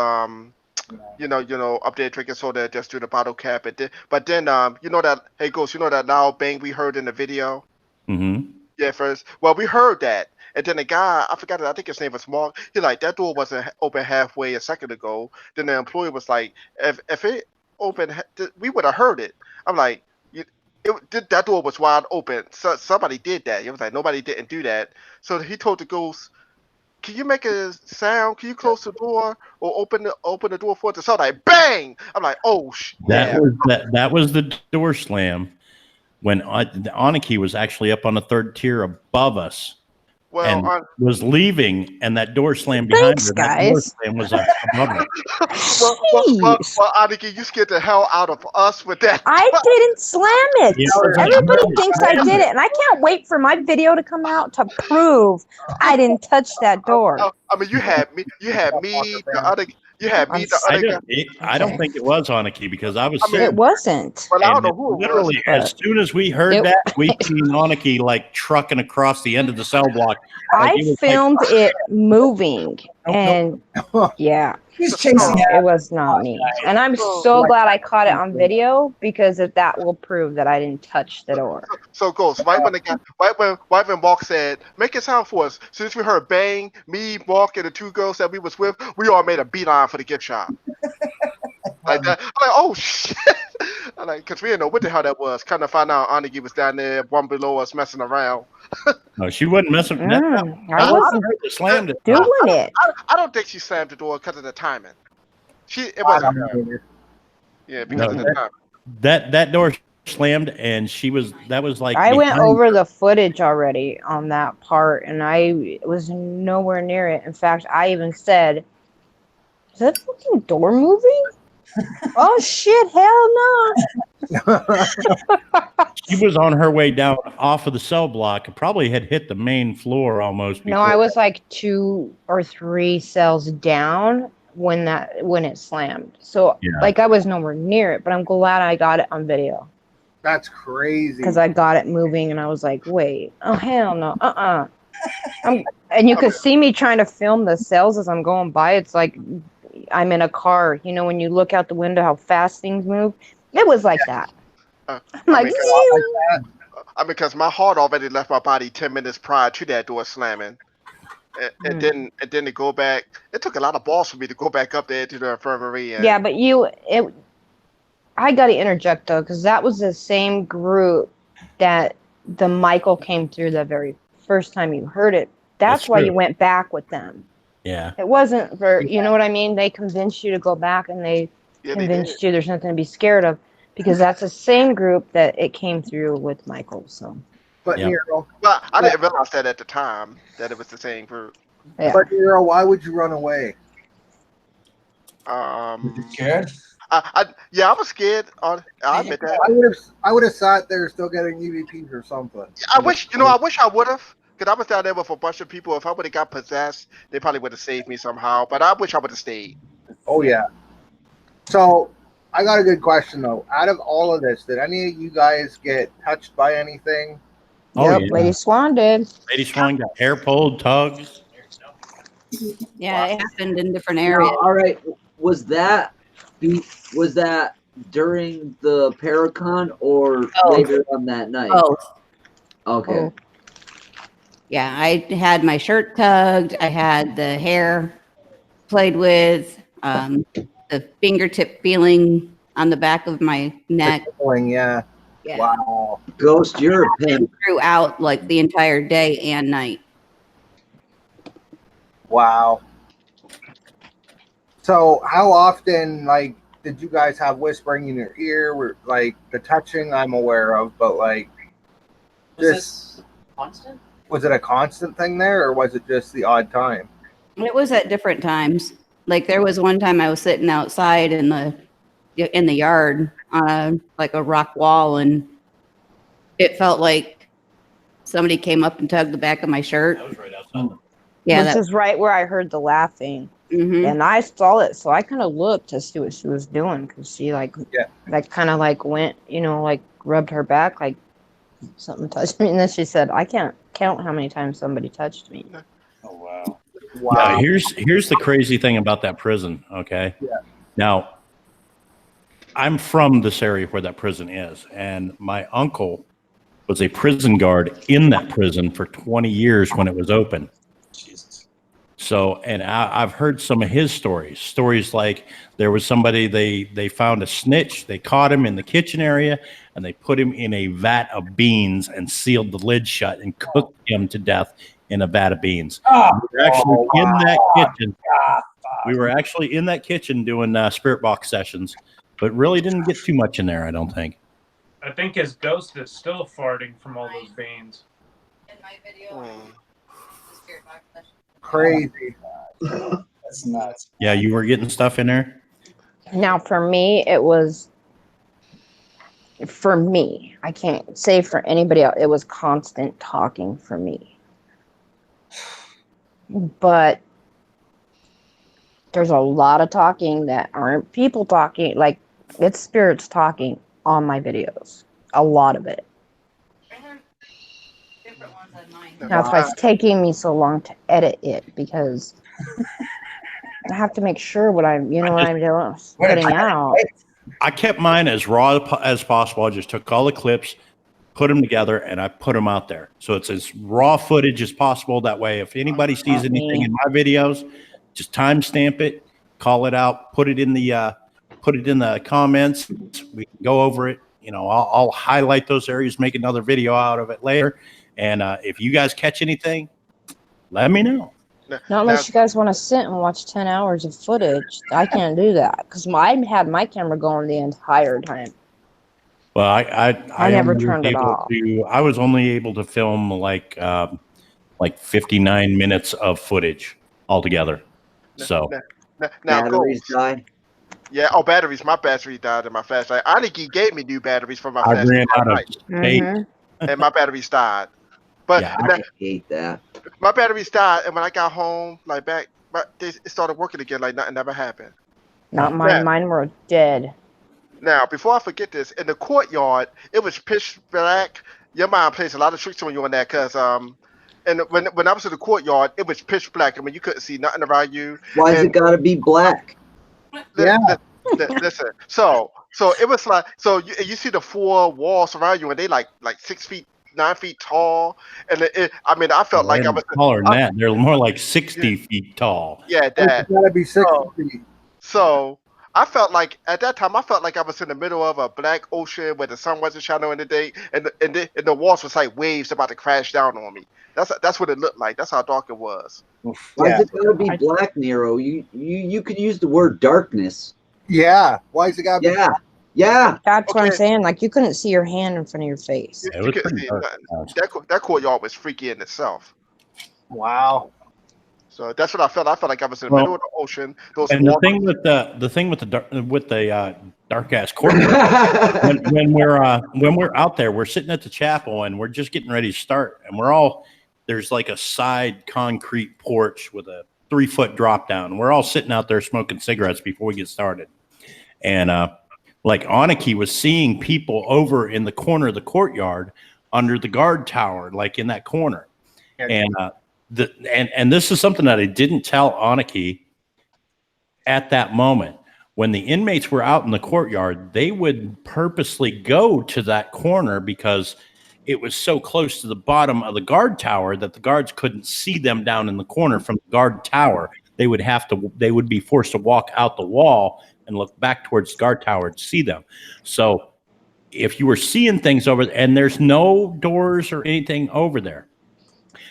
you know, up there drinking soda just through the bottle cap. But then you know that, hey Ghost, you know that loud bang we heard in the video? Mm-hmm. Yeah, first. Well, we heard that, and then the guy, I forgot it. I think his name was Mark. He like, that door wasn't open halfway a second ago. Then the employee was like, if it opened, we would have heard it. I'm like, that door was wide open. So somebody did that. He was like, nobody didn't do that. So he told the ghost, can you make a sound? Can you close the door or open the door for it to sound like bang? I'm like, oh that was the door slam when the Aniki was actually up on the 3rd tier above us. Well, and was leaving, and that door slammed behind her. That door slam was above her. well, Aniki, you scared the hell out of us with that. I didn't slam it. Yeah, Everybody thinks I did it, and I can't wait for my video to come out to prove I didn't touch that door. I mean, you had me, the other. You had me, the other guy. I don't think it was Aniki because I was. It wasn't. Well, I don't know who it literally, was. as soon as we heard that, we seen Aniki like trucking across the end of the cell block. I filmed it moving, and yeah. He's chasing it was not me. And I'm so glad I caught it on video because that will prove that I didn't touch the door. So Ghost, right when Mark said, make it sound for us, as soon as we heard bang, me, Mark, and the 2 girls that we was with, we all made a beeline for the gift shop. Like that. I'm like, oh shit. I like, because we didn't know what the hell that was. Kind of find out Anigi was down there, one below us, messing around. No, she wasn't messing. I wasn't slammed it. doing it. I don't think she slammed the door because of the timing. It I wasn't don't her. know. Yeah, because No, of the timing. that door slammed, and that was like I went behind over her. the footage already on that part, and I was nowhere near it. In fact, I even said, "Is that fucking door moving?" Oh shit! Hell no! She was on her way down off of the cell block. It probably had hit the main floor almost. No, I was like 2 or 3 cells down when it slammed. So Yeah. like I was nowhere near it, but I'm glad I got it on video That's crazy. because I got it moving, and I was like, "Wait, oh hell no, and you could see me trying to film the cells as I'm going by. It's like I'm in a car. You know, when you look out the window, how fast things move. It was like that. I I'm like, mean, because my heart already left my body 10 minutes prior to that door slamming. And then to go back, it took a lot of balls for me to go back up there to the infirmary. And, yeah, but I got to interject though, because that was the same group that the Michael came through the very first time you heard it. That's why true. you went back with them. Yeah. It wasn't for, you know what I mean? They convinced you to go back, and they convinced you there's nothing to be scared of, because that's the same group that it came through with Michael. So, But Yep. Nero, Well, I didn't realize that at the time that it was the same group. yeah. but Nero, why would you run away? You scared? Yeah, I was scared. I admit that. I would have sat there still getting EVPs or something. I wish I would have. Because I was down there with a bunch of people. If I would have got possessed, they probably would have saved me somehow. But I wish I would have stayed. Oh yeah. So I got a good question though. Out of all of this, did any of you guys get touched by anything? Oh, Yep, yeah. Lady Swan did. Lady Swan got hair pulled, tugs. Yeah, it happened in different Now, areas. all right, was that during the Paracon or later on that night? Both. Okay. Oh. Yeah, I had my shirt tugged. I had the hair played with, the fingertip feeling on the back of my neck. Yeah. Yeah. Wow. Ghost, you're a pimp. Throughout like the entire day and night. Wow. So how often, like, did you guys have whispering in your ear? Were like the touching I'm aware of, but like this constant? Was it a constant thing there, or was it just the odd time? It was at different times. Like there was one time I was sitting outside in the yard on like a rock wall, and it felt like somebody came up and tugged the back of my shirt. That was right outside. Yeah, This is right where I heard the laughing. mhm. And I saw it, so I kind of looked to see what she was doing, because she like kind of like went, like rubbed her back, like something touched me, and then she said, "I can't count how many times somebody touched me." Oh wow. Wow. Now, here's the crazy thing about that prison. Okay. Yeah. Now, I'm from this area where that prison is, and my uncle was a prison guard in that prison for 20 years when it was open. Jesus. So, and I've heard some of his stories like there was somebody, they found a snitch, they caught him in the kitchen area, and they put him in a vat of beans and sealed the lid shut and cooked him to death in a vat of beans. We were actually in that kitchen doing spirit box sessions, but really didn't get too much in there, I don't think. I think his ghost is still farting from all those beans. In my video, the spirit box session. Crazy. That's nuts. Yeah, you were getting stuff in there? Now, for me, it was, for me, I can't say for anybody else, it was constant talking for me. But there's a lot of talking that aren't people talking, like it's spirits talking on my videos. A lot of it. Different ones on mine. That's why it's taking me so long to edit it, because I have to make sure what I'm doing, putting out. I kept mine as raw as possible. I just took all the clips, put them together, and I put them out there. So it's as raw footage as possible. That way, if anybody sees anything in my videos, just timestamp it, call it out, put it in the put it in the comments. We can go over it. You know, I'll highlight those areas, make another video out of it later. And if you guys catch anything, let me know. Not unless you guys want to sit and watch 10 hours of footage. I can't do that because I had my camera going the entire time. Well, I never only turned was it able off. I was only able to film like 59 minutes of footage altogether. So Now Batteries Ghost. died. Yeah. Oh, batteries. My battery died in my flashlight. Aniki gave me new batteries for my I flashlight, ran out of space. and my batteries died. But Yeah, I hate that. my batteries died, and when I got home, like it started working again, like nothing ever happened. Not mine. Yeah. Mine were dead. Now, before I forget this, in the courtyard, it was pitch black. Your mind plays a lot of tricks on you on that, cause and when I was in the courtyard, it was pitch black. I mean, you couldn't see nothing around you. Why does And it gotta be black? Listen. So it was like, so you see the four walls around you, and they like 6 feet, 9 feet tall, and I mean, I felt like I was taller than that. They're more like 60 feet tall. Yeah, It's that. gotta be 60 feet. So I felt like at that time, I felt like I was in the middle of a black ocean where the sun wasn't shining in the day, and the walls was like waves about to crash down on me. That's what it looked like. That's how dark it was. Why does it gotta be black, Nero? You could use the word darkness. Yeah. Why is it gotta be? Yeah. That's what I'm saying. Like you couldn't see your hand in front of your face. It You was couldn't pretty see dark. nothing. That courtyard was freaky in itself. Wow. So that's what I felt. I felt like I was in the middle of the ocean. Those And the walls. thing with the dark ass courtyard, when we're out there, we're sitting at the chapel and we're just getting ready to start, and there's like a side concrete porch with a 3-foot drop down. We're all sitting out there smoking cigarettes before we get started, and like Aniki was seeing people over in the corner of the courtyard under the guard tower, like in that corner, and and this is something that I didn't tell Aniki at that moment. When the inmates were out in the courtyard, they would purposely go to that corner because it was so close to the bottom of the guard tower that the guards couldn't see them down in the corner from the guard tower. They would be forced to walk out the wall and look back towards the guard tower to see them. So if you were seeing things over there, and there's no doors or anything over there.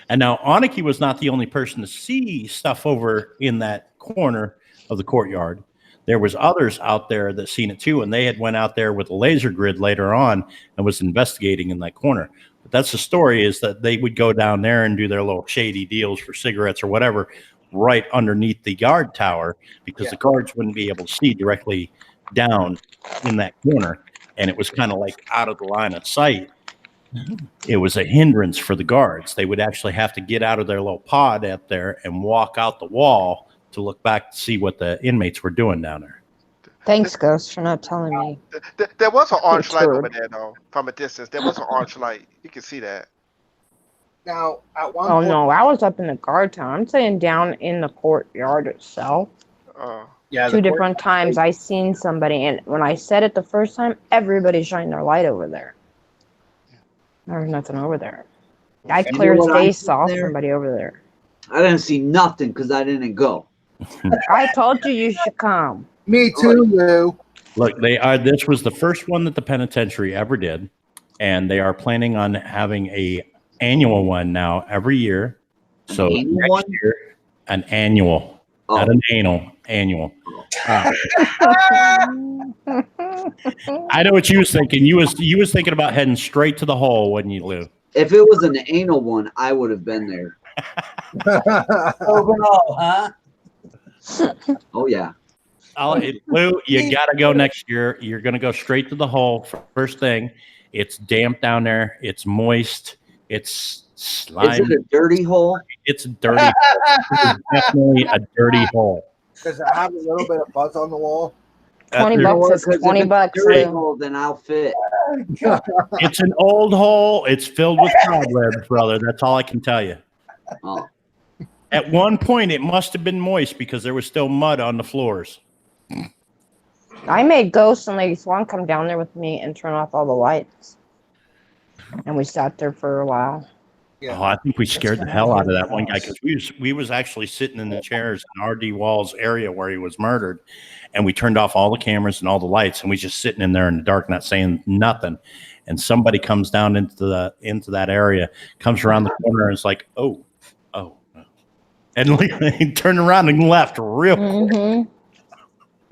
And now Aniki was not the only person to see stuff over in that corner of the courtyard. There was others out there that seen it too, and they had went out there with a laser grid later on and was investigating in that corner. But that's the story, is that they would go down there and do their little shady deals for cigarettes or whatever right underneath the guard tower, because the guards wouldn't be able to see directly down in that corner, and it was kind of like out of the line of sight. It was a hindrance for the guards. They would actually have to get out of their little pod out there and walk out the wall to look back to see what the inmates were doing down there. Thanks, Ghost, for not telling me. There was an orange light over there, though, from a distance. There was an orange light. You can see that. Now, at one Oh point, no, I was up in the guard tower. I'm saying down in the courtyard itself. yeah, Two different times I seen somebody, and when I said it the first time, everybody shined their light over there. There was nothing over there. I You know clear as what I day see saw there? somebody over there. I didn't see nothing because I didn't go. I told you should come. Me too, Lou. Look, this was the first one that the penitentiary ever did, and they are planning on having a annual one now every year. So annual next one? year, an annual, not an annual. I know what you was thinking. You was thinking about heading straight to the hole, wouldn't you, Lou? If it was an anal one, I would have been there. Overall, huh? Oh yeah. Lou, you got to go next year. You're going to go straight to the hole first thing. It's damp down there. It's moist. It's slimy. Is it a dirty hole? It's dirty. It's definitely a dirty hole. Does it have a little bit of buzz on the wall? 20 bucks is 20 bucks. Dirty Lou. hole, then I'll fit. It's an old hole. It's filled with cobwebs, brother. That's all I can tell you. Oh. At one point, it must have been moist because there was still mud on the floors. I made Ghost and Lady Swan come down there with me and turn off all the lights. And we sat there for a while. Yeah. Oh, I think we scared the hell out of that one guy house. because we was actually sitting in the chairs in R.D. Wall's area where he was murdered, and we turned off all the cameras and all the lights, and we just sitting in there in the dark, not saying nothing. And somebody comes down into that area, comes around the corner, and it's like, oh, and he turned around and left real quick. Mm-hmm.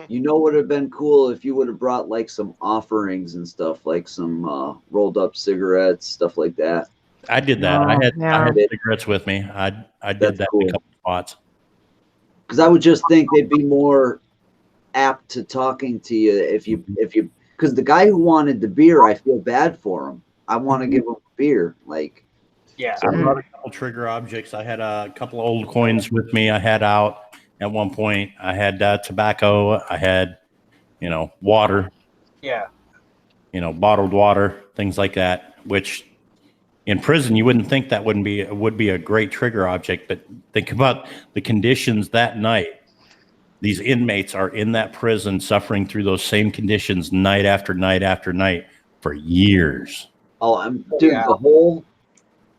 You know what would have been cool if you would have brought like some offerings and stuff, like some rolled up cigarettes, stuff like that. I did that. I had Yeah. cigarettes with me. I did That's that cool. in a couple spots. Because I would just think they'd be more apt to talking to you if you because the guy who wanted the beer, I feel bad for him. I want to give him beer, like. Yeah. So I brought a couple trigger objects. I had a couple of old coins with me. I had out at one point. I had tobacco. I had, water. Yeah. Bottled water, things like that. Which in prison you wouldn't think that would be a great trigger object, but think about the conditions that night. These inmates are in that prison suffering through those same conditions night after night after night for years. Oh, dude, the hole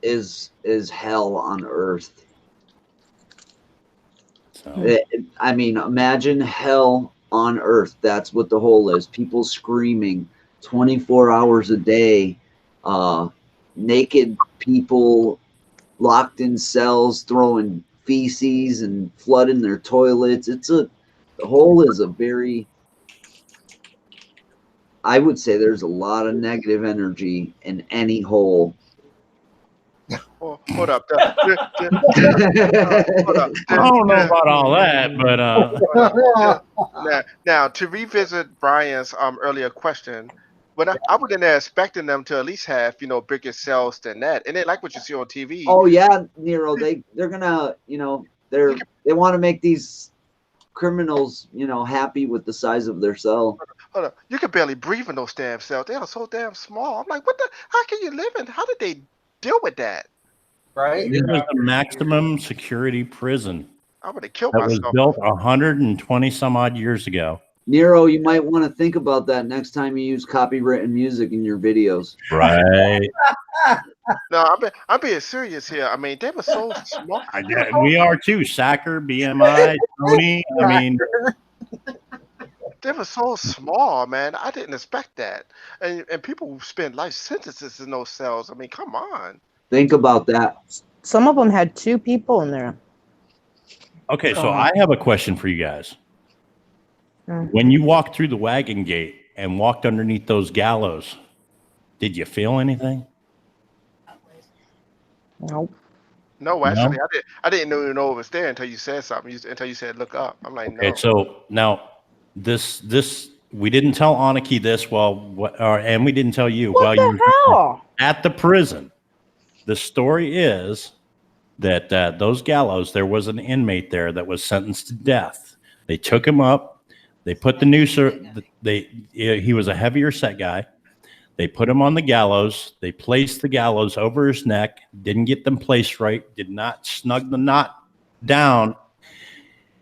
is hell on earth. So. I mean, imagine hell on earth. That's what the hole is. People screaming 24 hours a day, naked people locked in cells, throwing feces and flooding their toilets. The hole is a very, I would say there's a lot of negative energy in any hole. Oh, hold up. I don't know about all that, but now to revisit Brian's earlier question, when I went in there expecting them to at least have bigger cells than that, and they like what you see on TV. Oh yeah, Nero, they're gonna they want to make these criminals happy with the size of their cell. Hold up, you can barely breathe in those damn cells. They are so damn small. I'm like, how can you live in? How did they deal with that? Right? it was a maximum security prison I would have killed that was myself. built 120 some odd years ago. Nero, you might want to think about that next time you use copywritten music in your videos. Right. No, I'm being serious here. I mean, they were so small. We are too. Sacker, BMI, Tony. I mean, They were so small, man. I didn't expect that. And people spend life sentences in those cells. I mean, come on. Think about that. Some of them had 2 people in there. okay, so I have a question for you guys. When you walked through the wagon gate and walked underneath those gallows, did you feel anything? Nope. No, actually, I didn't even know it was there until you said something. Until you said, look up. I'm like, no. Okay, so now this we didn't tell Aniki this and we didn't tell you What the hell? At the prison. The story is that those gallows, there was an inmate there that was sentenced to death. They took him up. They put the noose. He was a heavier set guy. They put him on the gallows. They placed the gallows over his neck. Didn't get them placed right. Did not snug the knot down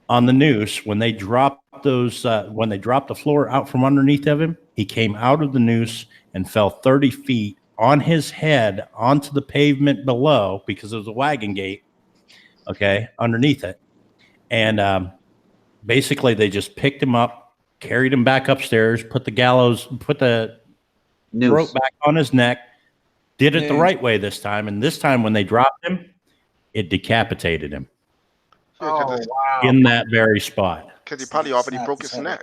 on the noose. When they dropped when they dropped the floor out from underneath of him, he came out of the noose and fell 30 feet on his head onto the pavement below because it was a wagon gate, okay, underneath it. And basically they just picked him up, carried him back upstairs, put the rope back on his neck, did it the right way this time. And this time when they dropped him, it decapitated him. Oh, wow. In that very spot. Because he probably already broke his neck.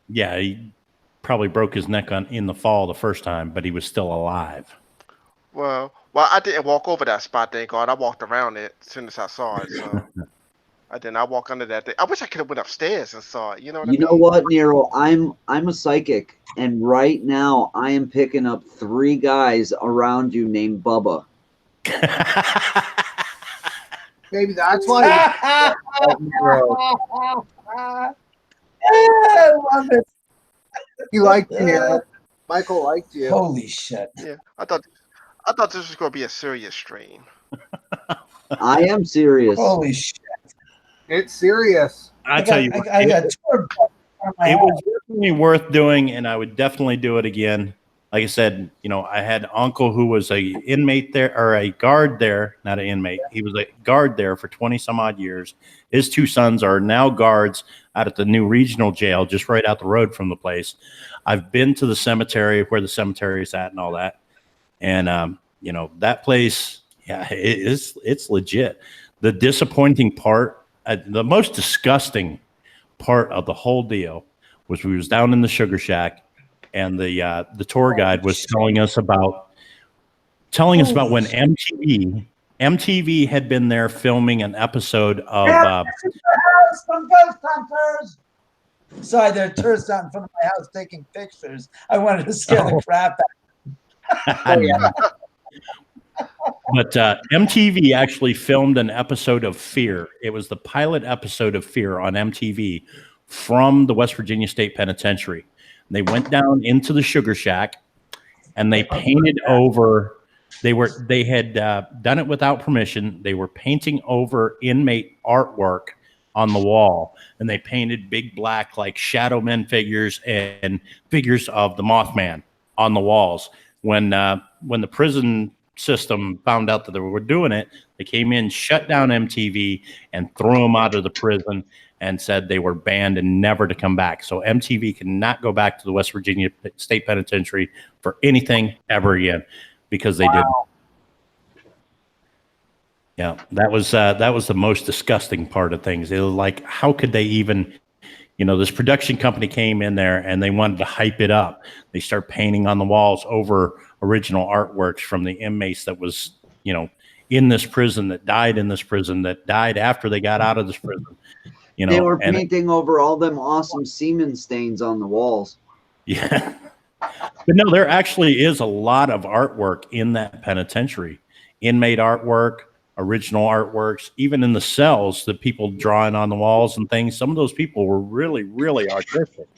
Yeah, he probably broke his neck in the fall the first time, but he was still alive. Well, I didn't walk over that spot, thank God. I walked around it as soon as I saw it. So I didn't. I walked under that thing. I wish I could have went upstairs and saw it. You know what I mean? You know what, Nero? I'm a psychic, and right now I am picking up 3 guys around you named Bubba. Maybe that's why. I love it. He liked you. Michael liked you. Holy shit. Yeah, I thought this was going to be a serious stream. I am serious. Holy shit. It's serious. I tell you what, I got torn on my it head. was definitely worth doing, and I would definitely do it again. like I said, you know, I had an uncle who was a inmate there, or a guard there, not an inmate. He was a guard there for 20 some odd years. His two sons are now guards out at the new regional jail, just right out the road from the place. I've been to the cemetery, where the cemetery is at and all that. And, you know, that place, yeah, it's legit. The disappointing part, the most disgusting part of the whole deal was we was down in the sugar shack, and the tour guide was telling us about when MTV had been there filming an episode of From Ghost Hunters. Sorry, there are tourists out in front of my house taking pictures. I wanted to scare the crap out. But MTV actually filmed an episode of Fear. It was the pilot episode of Fear on MTV from the West Virginia State Penitentiary. They went down into the sugar shack, and they painted over. They had done it without permission. They were painting over inmate artwork on the wall, and they painted big black like shadow men figures and figures of the Mothman on the walls. When the prison system found out that they were doing it, they came in, shut down MTV, and threw them out of the prison, and said they were banned and never to come back. So MTV cannot go back to the West Virginia State Penitentiary for anything ever again, because they did. Yeah, that was the most disgusting part of things. It was like, how could they even, you know, this production company came in there and they wanted to hype it up. They start painting on the walls over original artworks from the inmates that was, you know, in this prison, that died in this prison, that died after they got out of this prison. You know, they were painting over all them awesome semen stains on the walls. Yeah. But no, there actually is a lot of artwork in that penitentiary. Inmate artwork, original artworks, even in the cells, the people drawing on the walls and things. Some of those people were really, really artistic.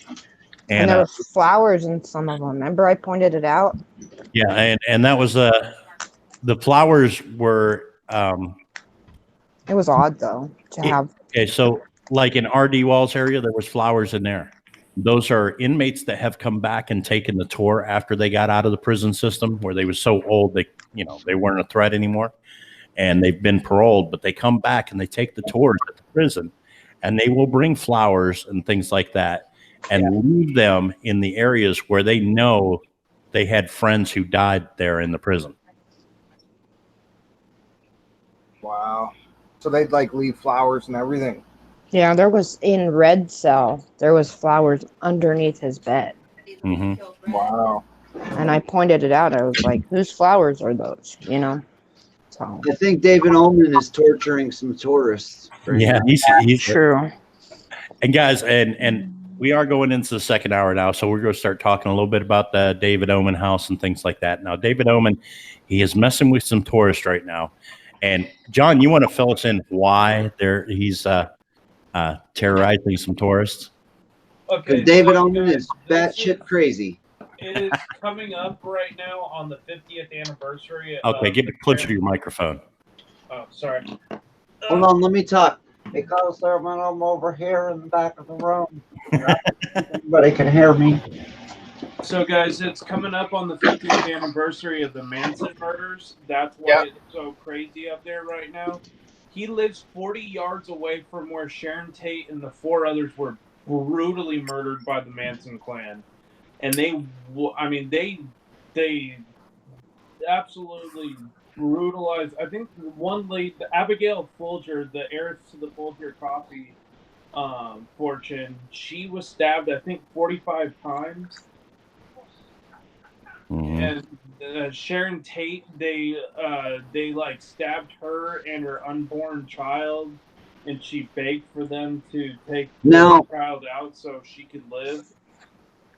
And there were flowers in some of them. Remember I pointed it out? Yeah, and that was the flowers were it was odd though to have. Okay, so like in RD Wall's area, there was flowers in there. Those are inmates that have come back and taken the tour after they got out of the prison system, where they were so old they, you know, they weren't a threat anymore, and they've been paroled, but they come back and they take the tours at the prison, and they will bring flowers and things like that and leave them in the areas where they know they had friends who died there in the prison. Wow. So they'd like leave flowers and everything. Yeah, there was in Red Cell, there was flowers underneath his bed. Mm-hmm. Wow. And I pointed it out. I was like, whose flowers are those? You know? So I think David Ullman is torturing some tourists. Yeah, he's true. And guys, and we are going into the second hour now, so we're going to start talking a little bit about the David Ullman house and things like that. Now, David Ullman, he is messing with some tourists right now. And John, you want to fill us in why he's terrorizing some tourists? Okay, David Ullman is batshit crazy. It is coming up right now on the 50th anniversary. Okay, get closer to your microphone. Oh, sorry. Hold on, let me talk. Because there when I'm over here in the back of the room. Everybody can hear me. So, guys, it's coming up on the 50th anniversary of the Manson murders. That's why it's so crazy up there right now. He lives 40 yards away from where Sharon Tate and the 4 others were brutally murdered by the Manson clan. And they absolutely brutalized. I think one lady, Abigail Folger, the heiress to the Folger coffee fortune, she was stabbed, I think, 45 times. Mm-hmm. And Sharon Tate, they like stabbed her and her unborn child, and she begged for them to take the child out so she could live.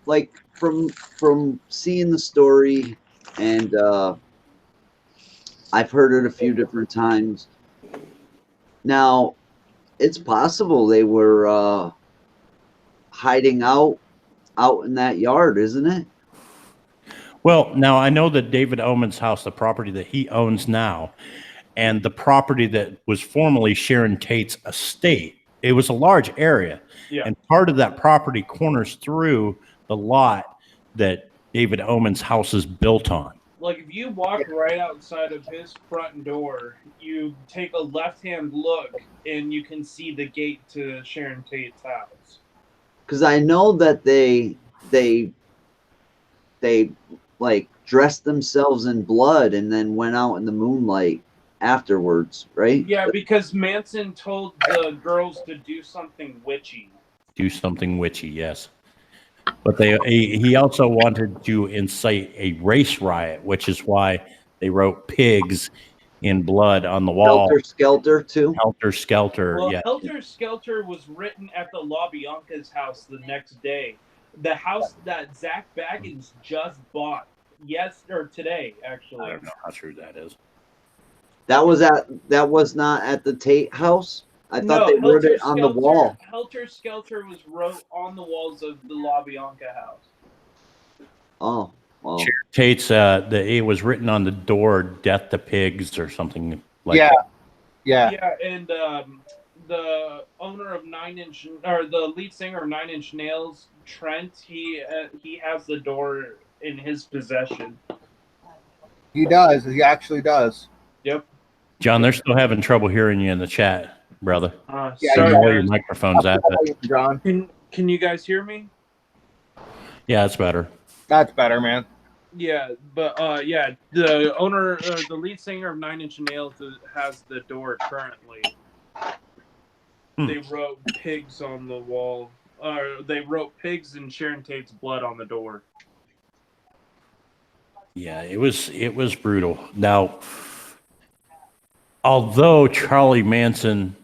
Like from seeing the story, and I've heard it a few different times. Now, it's possible they were hiding out in that yard, isn't it? Well, now I know that David Ullman's house, the property that he owns now, and the property that was formerly Sharon Tate's estate, it was a large area. Yeah. And part of that property corners through the lot that David Omen's house is built on. Like if you walk right outside of his front door, you take a left-hand look and you can see the gate to Sharon Tate's house. Because I know that they like dressed themselves in blood and then went out in the moonlight afterwards, right? Yeah, because Manson told the girls to do something witchy. Do something witchy, yes. But he also wanted to incite a race riot, which is why they wrote pigs in blood on the wall. Helter Skelter too. Helter Skelter, Well, yeah. Helter Skelter was written at the LaBianca's house the next day. The house that Zach Baggins just bought. Today, actually. I don't know how true that is. That was not at the Tate house. I thought they wrote it on the wall. Helter Skelter was wrote on the walls of the LaBianca house. Oh, well. Sharon Tate's it was written on the door, "Death to Pigs" or something like Yeah. that. Yeah. Yeah, and the owner of the lead singer of Nine Inch Nails, Trent, he has the door in his possession. He does. He actually does. Yep. John, they're still having trouble hearing you in the chat, brother. Yeah, So sorry, know where your guys. microphone's at. John. Can you guys hear me? Yeah, it's better. That's better, man. Yeah, but the owner, the lead singer of Nine Inch Nails has the door currently. They wrote pigs on the wall. They wrote pigs and Sharon Tate's blood on the door. Yeah, it was brutal. Now, although Charlie Manson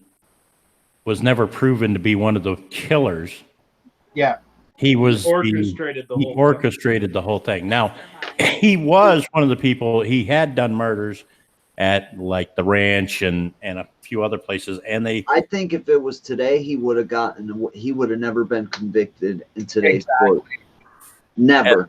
was never proven to be one of the killers, Yeah. he orchestrated the whole thing. Now, he was one of the people. He had done murders at like the ranch and a few other places, and I think if it was today, he would have never been convicted in today's court. Never.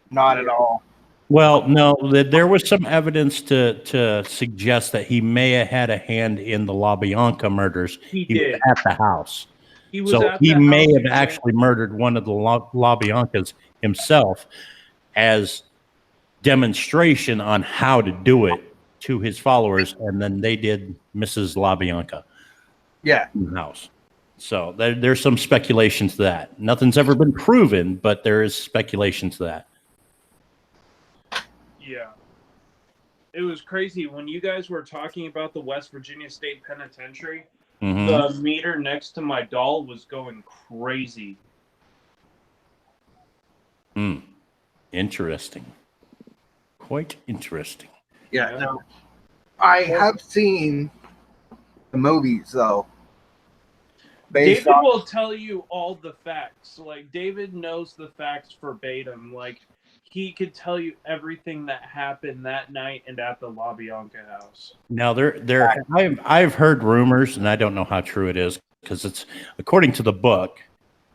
Not at all. Well, no, there was some evidence to suggest that he may have had a hand in the LaBianca murders. He did. was at the house. He was So at he the may house have actually murdered one of the LaBiancas himself as demonstration on how to do it to his followers, and then they did Mrs. LaBianca Yeah. in the house. So there's some speculation to that. Nothing's ever been proven, but there is speculation to that. Yeah. It was crazy when you guys were talking about the West Virginia State Penitentiary. Mhm. The meter next to my doll was going crazy. Interesting. Quite interesting. Yeah. No. I have seen the movies though. David will tell you all the facts. Like David knows the facts verbatim. Like he could tell everything that happened that night and at the LaBianca house. Now I've heard rumors, and I don't know how true it is, because it's according to the book,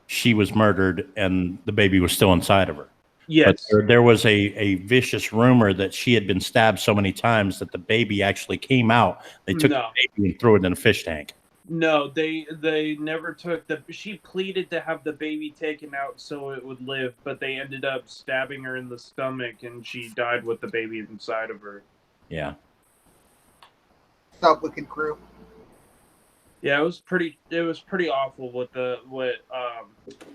she was murdered and the baby was still inside of her. Yes. But there was a vicious rumor that she had been stabbed so many times that the baby actually came out. They took the baby and threw it in a fish tank. No, they never took she pleaded to have the baby taken out so it would live, but they ended up stabbing her in the stomach and she died with the baby inside of her. Yeah. What's up, Wicked Crew? Yeah, it was pretty awful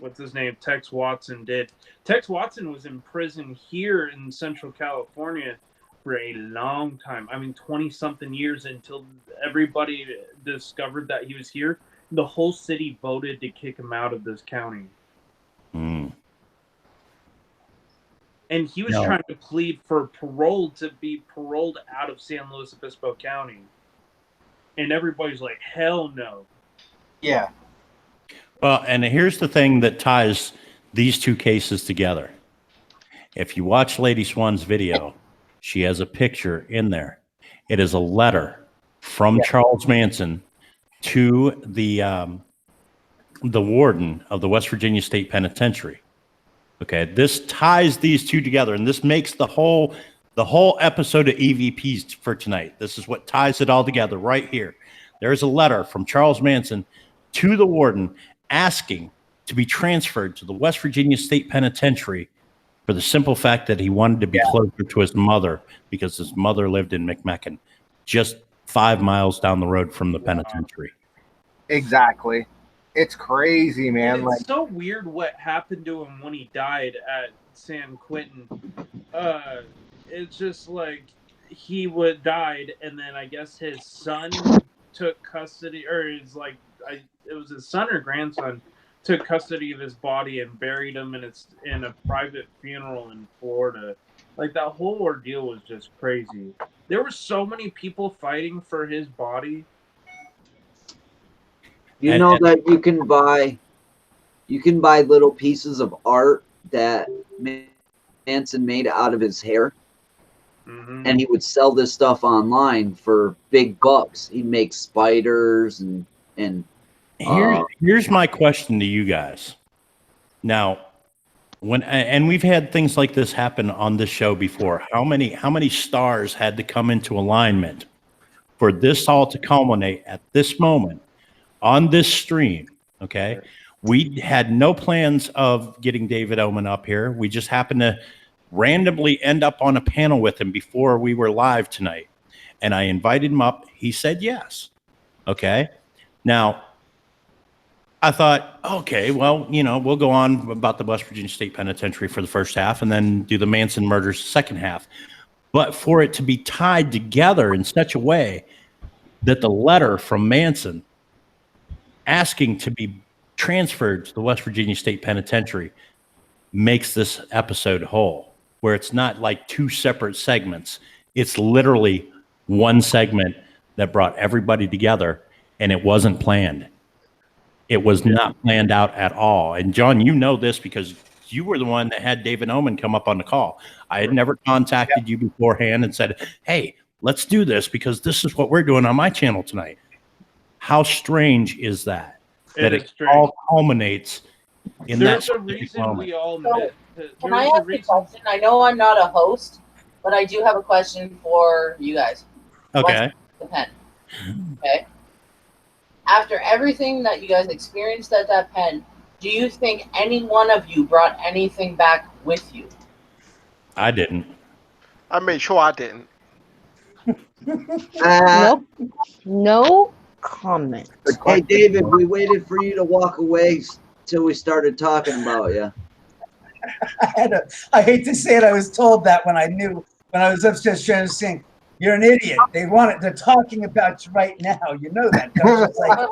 what's his name, Tex Watson did. Tex Watson was in prison here in Central California for a long time. I mean, 20-something years until everybody discovered that he was here. The whole city voted to kick him out of this county. And he was trying to plead for parole to be paroled out of San Luis Obispo County. And everybody's like, hell no. Yeah. Well, and here's the thing that ties these two cases together. If you watch Lady Swan's video, she has a picture in there. It is a letter from Charles Manson to the warden of the West Virginia State Penitentiary. Okay, this ties these two together, and this makes the whole episode of E.V.P.S for tonight. This is what ties it all together right here. There's a letter from Charles Manson to the warden asking to be transferred to the West Virginia State Penitentiary for the simple fact that he wanted to be closer to his mother because his mother lived in McMecken, just 5 miles down the road from the penitentiary. Exactly. It's crazy, man. And Like, it's so weird what happened to him when he died at San Quentin. It's just like he died, and then I guess his son took custody, or it was his son or grandson took custody of his body and buried him, and it's in a private funeral in Florida. Like, that whole ordeal was just crazy. There were so many people fighting for his body. You know that you can buy little pieces of art that Manson made out of his hair, and he would sell this stuff online for big bucks. He'd make spiders and here's my question to you guys. Now, and we've had things like this happen on this show before. How many stars had to come into alignment for this all to culminate at this moment on this stream? Okay. We had no plans of getting David Oman up here. We just happened to randomly end up on a panel with him before we were live tonight. And I invited him up. He said yes. Okay. Now, I thought, okay, well, we'll go on about the West Virginia State Penitentiary for the first half and then do the Manson murders second half. But for it to be tied together in such a way that the letter from Manson asking to be transferred to the West Virginia State Penitentiary makes this episode whole, where it's not like two separate segments. It's literally one segment that brought everybody together, and it wasn't planned. It was not planned out at all. And John, you know this because you were the one that had David Oman come up on the call. I had never contacted you beforehand and said, hey, let's do this because this is what we're doing on my channel tonight. How strange is that? It all culminates in There's that a reason moment. we all So, met. Can I ask a question? I know I'm not a host, but I do have a question for you guys. Okay. The pen. Okay. After everything that you guys experienced at that pen, do you think any one of you brought anything back with you? I didn't. I made sure I didn't. Nope. No comment. Hey, David, we waited for you to walk away till we started talking about you. I hate to say it, I was told that when I was upstairs trying to sing, you're an idiot. They're talking about you right now. You know that, don't you? It's like,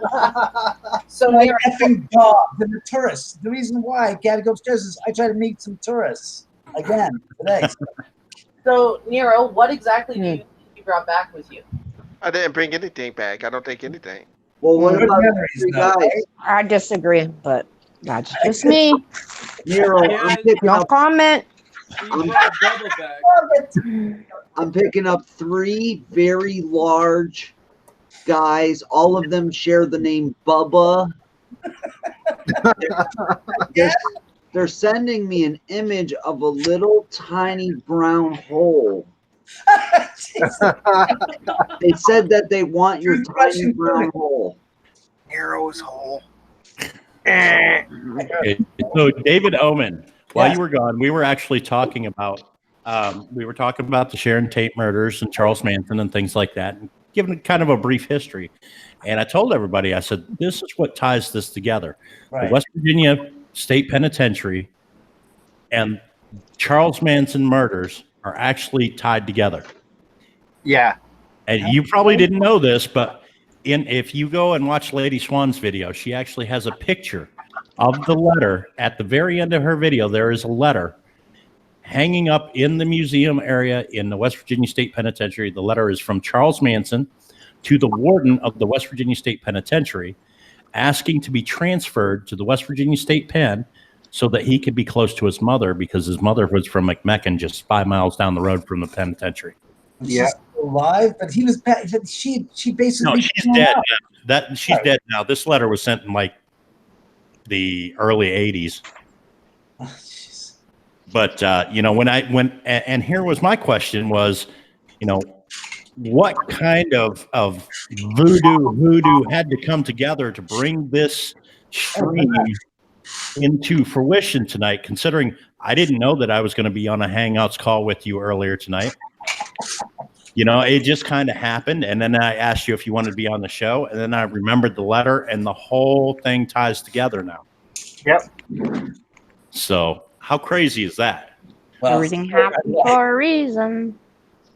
So like Nero, effing dogs and the tourists. The reason why I got to go upstairs is I try to meet some tourists again today. so Nero, what exactly do you think you brought back with you? I didn't bring anything back. I don't think anything. Well, what Good about the memories, three though, guys? right? I disagree, but that's just me. Nero, I'm picking No up. comment. He brought double back. I'm picking up 3 very large guys. All of them share the name Bubba. They're sending me an image of a little tiny brown hole. They said that they want your tiny brown hole. Nero's hole. Okay. So David Oman, while you were gone, we were actually talking about the Sharon Tate murders and Charles Manson and things like that, and giving kind of a brief history. And I told everybody, I said, this is what ties this together. Right. The West Virginia State Penitentiary and Charles Manson murders are actually tied together. Yeah. And you probably didn't know this, but if you go and watch Lady Swan's video, she actually has a picture of the letter. At the very end of her video, there is a letter hanging up in the museum area in the West Virginia State Penitentiary. The letter is from Charles Manson to the warden of the West Virginia State Penitentiary, asking to be transferred to the West Virginia State Pen so that he could be close to his mother, because his mother was from McMecken, just 5 miles down the road from the penitentiary. Yeah. She's still alive, but he was. She basically. No, she's dead. She's dead now. This letter was sent in like the early '80s. Oh, jeez. But and here was my question was, what kind of voodoo had to come together to bring this stream into fruition tonight, considering I didn't know that I was going to be on a Hangouts call with you earlier tonight. You know, it just kind of happened. And then I asked you if you wanted to be on the show. And then I remembered the letter, and the whole thing ties together now. Yep. So how crazy is that? Well, Everything happens for a reason.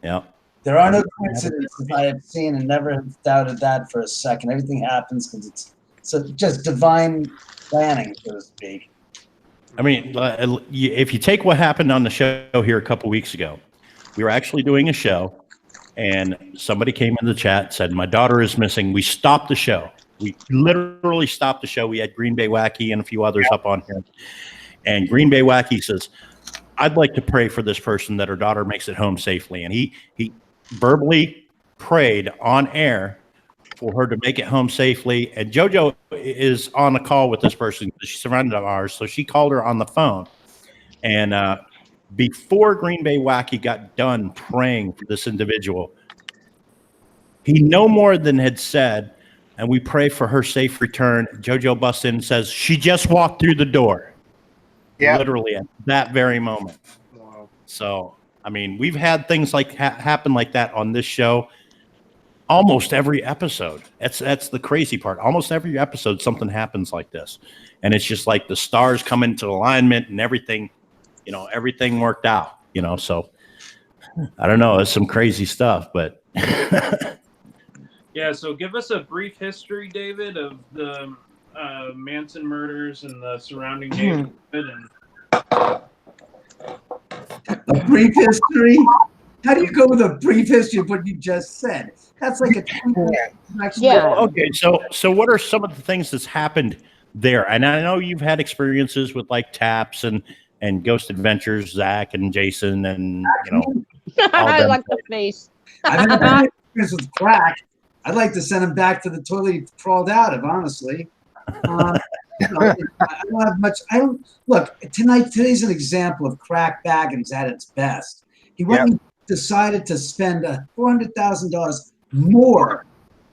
Yeah. there are no coincidences I have seen and never have doubted that for a second. Everything happens because it's so just divine planning, so to speak. I mean, if you take what happened on the show here a couple weeks ago, we were actually doing a show, and somebody came in the chat, said, my daughter is missing. We stopped the show. We literally stopped the show. We had Green Bay Wacky and a few others up on here. And Green Bay Wacky says, I'd like to pray for this person that her daughter makes it home safely. And he verbally prayed on air for her to make it home safely. And JoJo is on a call with this person. She's a friend of ours. So she called her on the phone. And before Green Bay Wacky got done praying for this individual, he no more than had said, and we pray for her safe return. JoJo busts in and says, she just walked through the door. Yeah. Literally at that very moment. Wow. So, I mean, we've had things like happen like that on this show almost every episode. That's the crazy part. Almost every episode, something happens like this. And it's just like the stars come into alignment and everything, you know, everything worked out, you know. So I don't know. It's some crazy stuff, but Yeah, so give us a brief history, David, of the Manson murders and the surrounding neighborhood. And A brief history? How do you go with a brief history of what you just said? That's like a Yeah. okay. So what are some of the things that's happened there? And I know you've had experiences with like Taps and Ghost Adventures, Zach and Jason, and you know. I like the face. I've never had experience with crack. I'd like to send him back to the toilet he crawled out of, honestly. You know, I don't have much. I don't look tonight. Today's an example of crack Baggins at its best. He went and decided to spend $400,000 more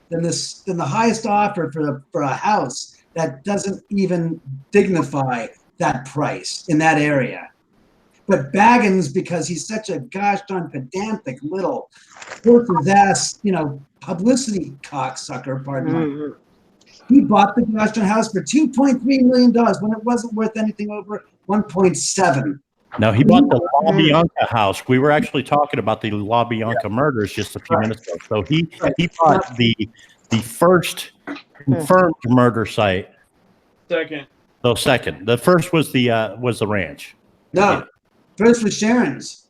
than the highest offer for a house that doesn't even dignify that price in that area. But Baggins, because he's such a gosh darn pedantic little his ass, you know, publicity cocksucker, pardon my. He bought the gosh darn house for $2.3 million when it wasn't worth anything over 1.7. No, he bought the La Bianca house. We were actually talking about the La Bianca murders just a few minutes ago. So he bought the first confirmed murder site. second. So second, the first was the ranch. No, first was Sharon's.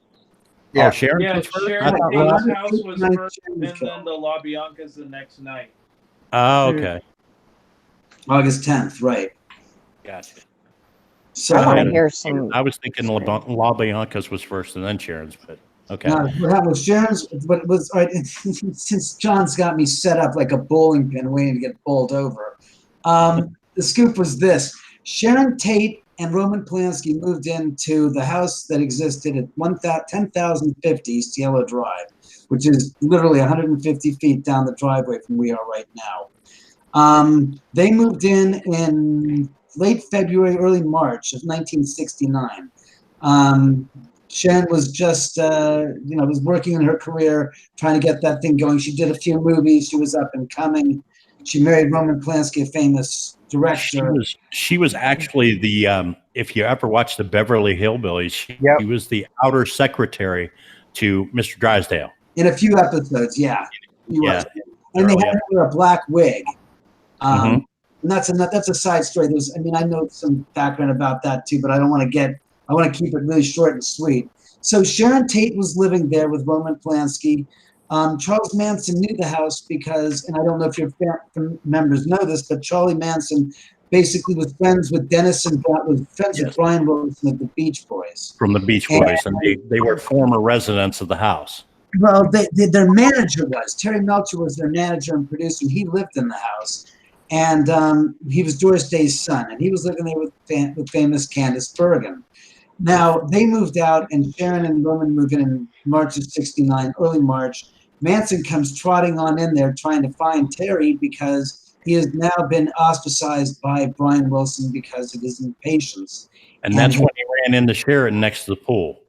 Yeah. Oh, Sharon. Yeah, was first? Sharon I thought Tate's Rob- house was first, and then the La Bianca's the next night. Oh, okay. August 10th, right. Gotcha. So I want to hear some. I was thinking La Bianca's was first and then Sharon's, but okay. no, what happened with Sharon's, but it was all right, since John's got me set up like a bowling pin waiting to get bowled over. The scoop was this. Sharon Tate and Roman Polanski moved into the house that existed at 10,050 East Yellow Drive, which is literally 150 feet down the driveway from where we are right now. They moved in late February, early March of 1969. Sharon was just, was working in her career, trying to get that thing going. She did a few movies. She was up and coming. She married Roman Polanski, a famous director. She was actually the if you ever watched the Beverly Hillbillies, she was the outer secretary to Mr. Drysdale. In a few episodes, yeah. He was. And they had her wear a black wig. And that's a side story. I know some background about that too, but I want to keep it really short and sweet. So Sharon Tate was living there with Roman Polanski. Charles Manson knew the house because, and I don't know if your members know this, but Charlie Manson basically was friends with with Brian Wilson of the Beach Boys. From the Beach Boys, and they were former residents of the house. Well, their manager was. Terry Melcher was their manager and producer, and he lived in the house. And he was Doris Day's son, and he was living there with famous Candice Bergen. Now, they moved out, and Sharon and Roman moved in March of 69, early March. Manson comes trotting on in there trying to find Terry because he has now been ostracized by Brian Wilson because of his impatience. And that's when he ran into Sharon next to the pool.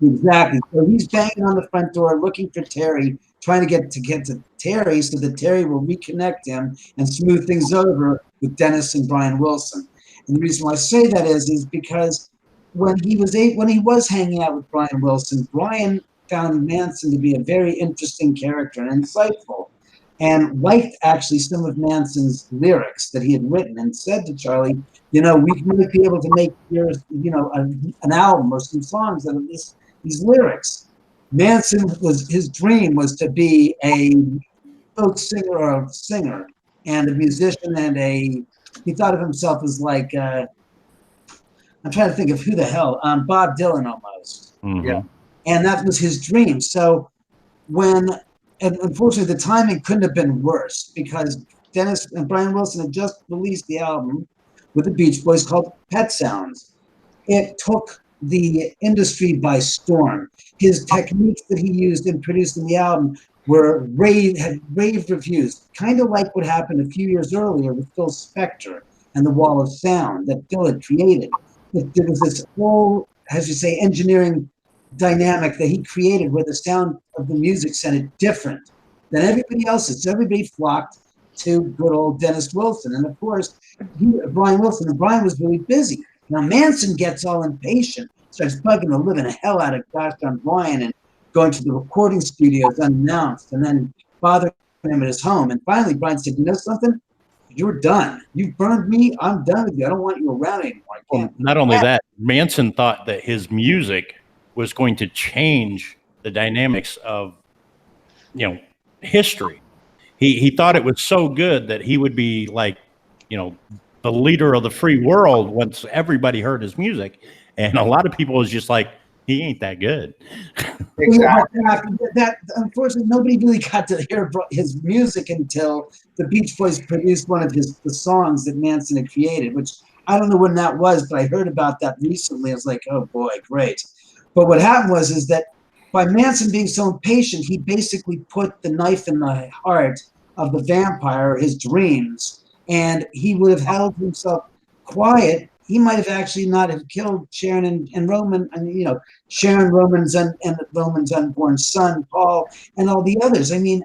Exactly. So he's banging on the front door looking for Terry, trying to get to Terry so that Terry will reconnect him and smooth things over with Dennis and Brian Wilson. And the reason why I say that is because when he was hanging out with Brian Wilson, Brian found Manson to be a very interesting character and insightful, and liked actually some of Manson's lyrics that he had written, and said to Charlie, we might be able to make an album or some songs out of these lyrics. His dream was to be a folk singer or a singer and a musician, and he thought of himself as like, I'm trying to think of who the hell, Bob Dylan almost. Mm-hmm. Yeah. And that was his dream. So and unfortunately the timing couldn't have been worse, because Dennis and Brian Wilson had just released the album with the Beach Boys called Pet Sounds. It took the industry by storm. His techniques that he used in producing the album had rave reviews, kind of like what happened a few years earlier with Phil Spector and the Wall of Sound that Phil had created. There was this whole, as you say, engineering dynamic that he created where the sound of the music sounded different than everybody else's. So everybody flocked to good old Dennis Wilson. And of course, Brian Wilson, and Brian was really busy. Now Manson gets all impatient, starts bugging the living hell out of gosh darn Brian and going to the recording studios unannounced, and then bothering him at his home. And finally, Brian said, "You know something? You're done. You've burned me. I'm done with you. I don't want you around anymore." Well, not only that, Manson thought that his music was going to change the dynamics of, history. He thought it was so good that he would be like, the leader of the free world once everybody heard his music. And a lot of people was just like, he ain't that good. Exactly. That unfortunately nobody really got to hear his music until the Beach Boys produced one of the songs that Manson had created, which I don't know when that was, but I heard about that recently. I was like, oh boy, great. But what happened is that by Manson being so impatient, he basically put the knife in the heart of the vampire, his dreams, and he would have held himself quiet. He might have actually not have killed Sharon and Roman, and Sharon, Roman's and Roman's unborn son, Paul, and all the others. I mean,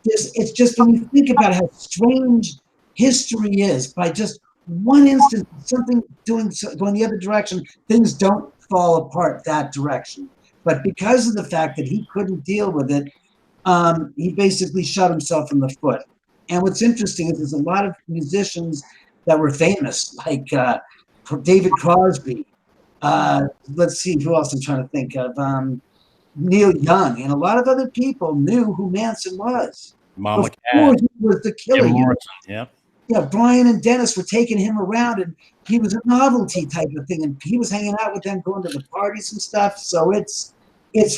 it's just, when you think about how strange history is, by just one instance, something going the other direction, things don't fall apart that direction. But because of the fact that he couldn't deal with it, he basically shot himself in the foot. And what's interesting is there's a lot of musicians that were famous, like David Crosby. Let's see who else I'm trying to think of. Neil Young, and a lot of other people knew who Manson was. Mama Before Cat, he was the killer. Jim Morrison, yeah. Yeah, Brian and Dennis were taking him around, and he was a novelty type of thing, and he was hanging out with them, going to the parties and stuff. So it's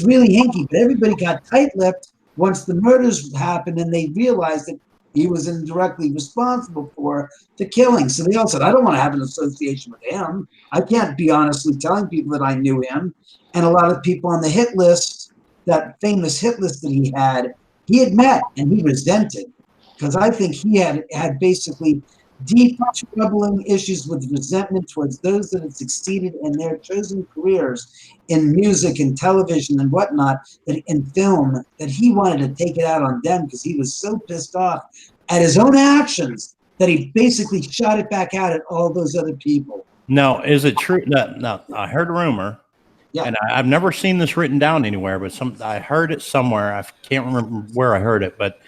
really hinky, but everybody got tight-lipped once the murders happened, and they realized that he was indirectly responsible for the killing. So they all said, I don't want to have an association with him. I can't be honestly telling people that I knew him. And a lot of people on the hit list, that famous hit list that he had met, and he resented, because I think he had basically deep, troubling issues with resentment towards those that had succeeded in their chosen careers in music and television and whatnot, in film, that he wanted to take it out on them because he was so pissed off at his own actions that he basically shot it back out at all those other people. No, is it true? No, I heard a rumor, and I've never seen this written down anywhere, but I heard it somewhere. I can't remember where I heard it, but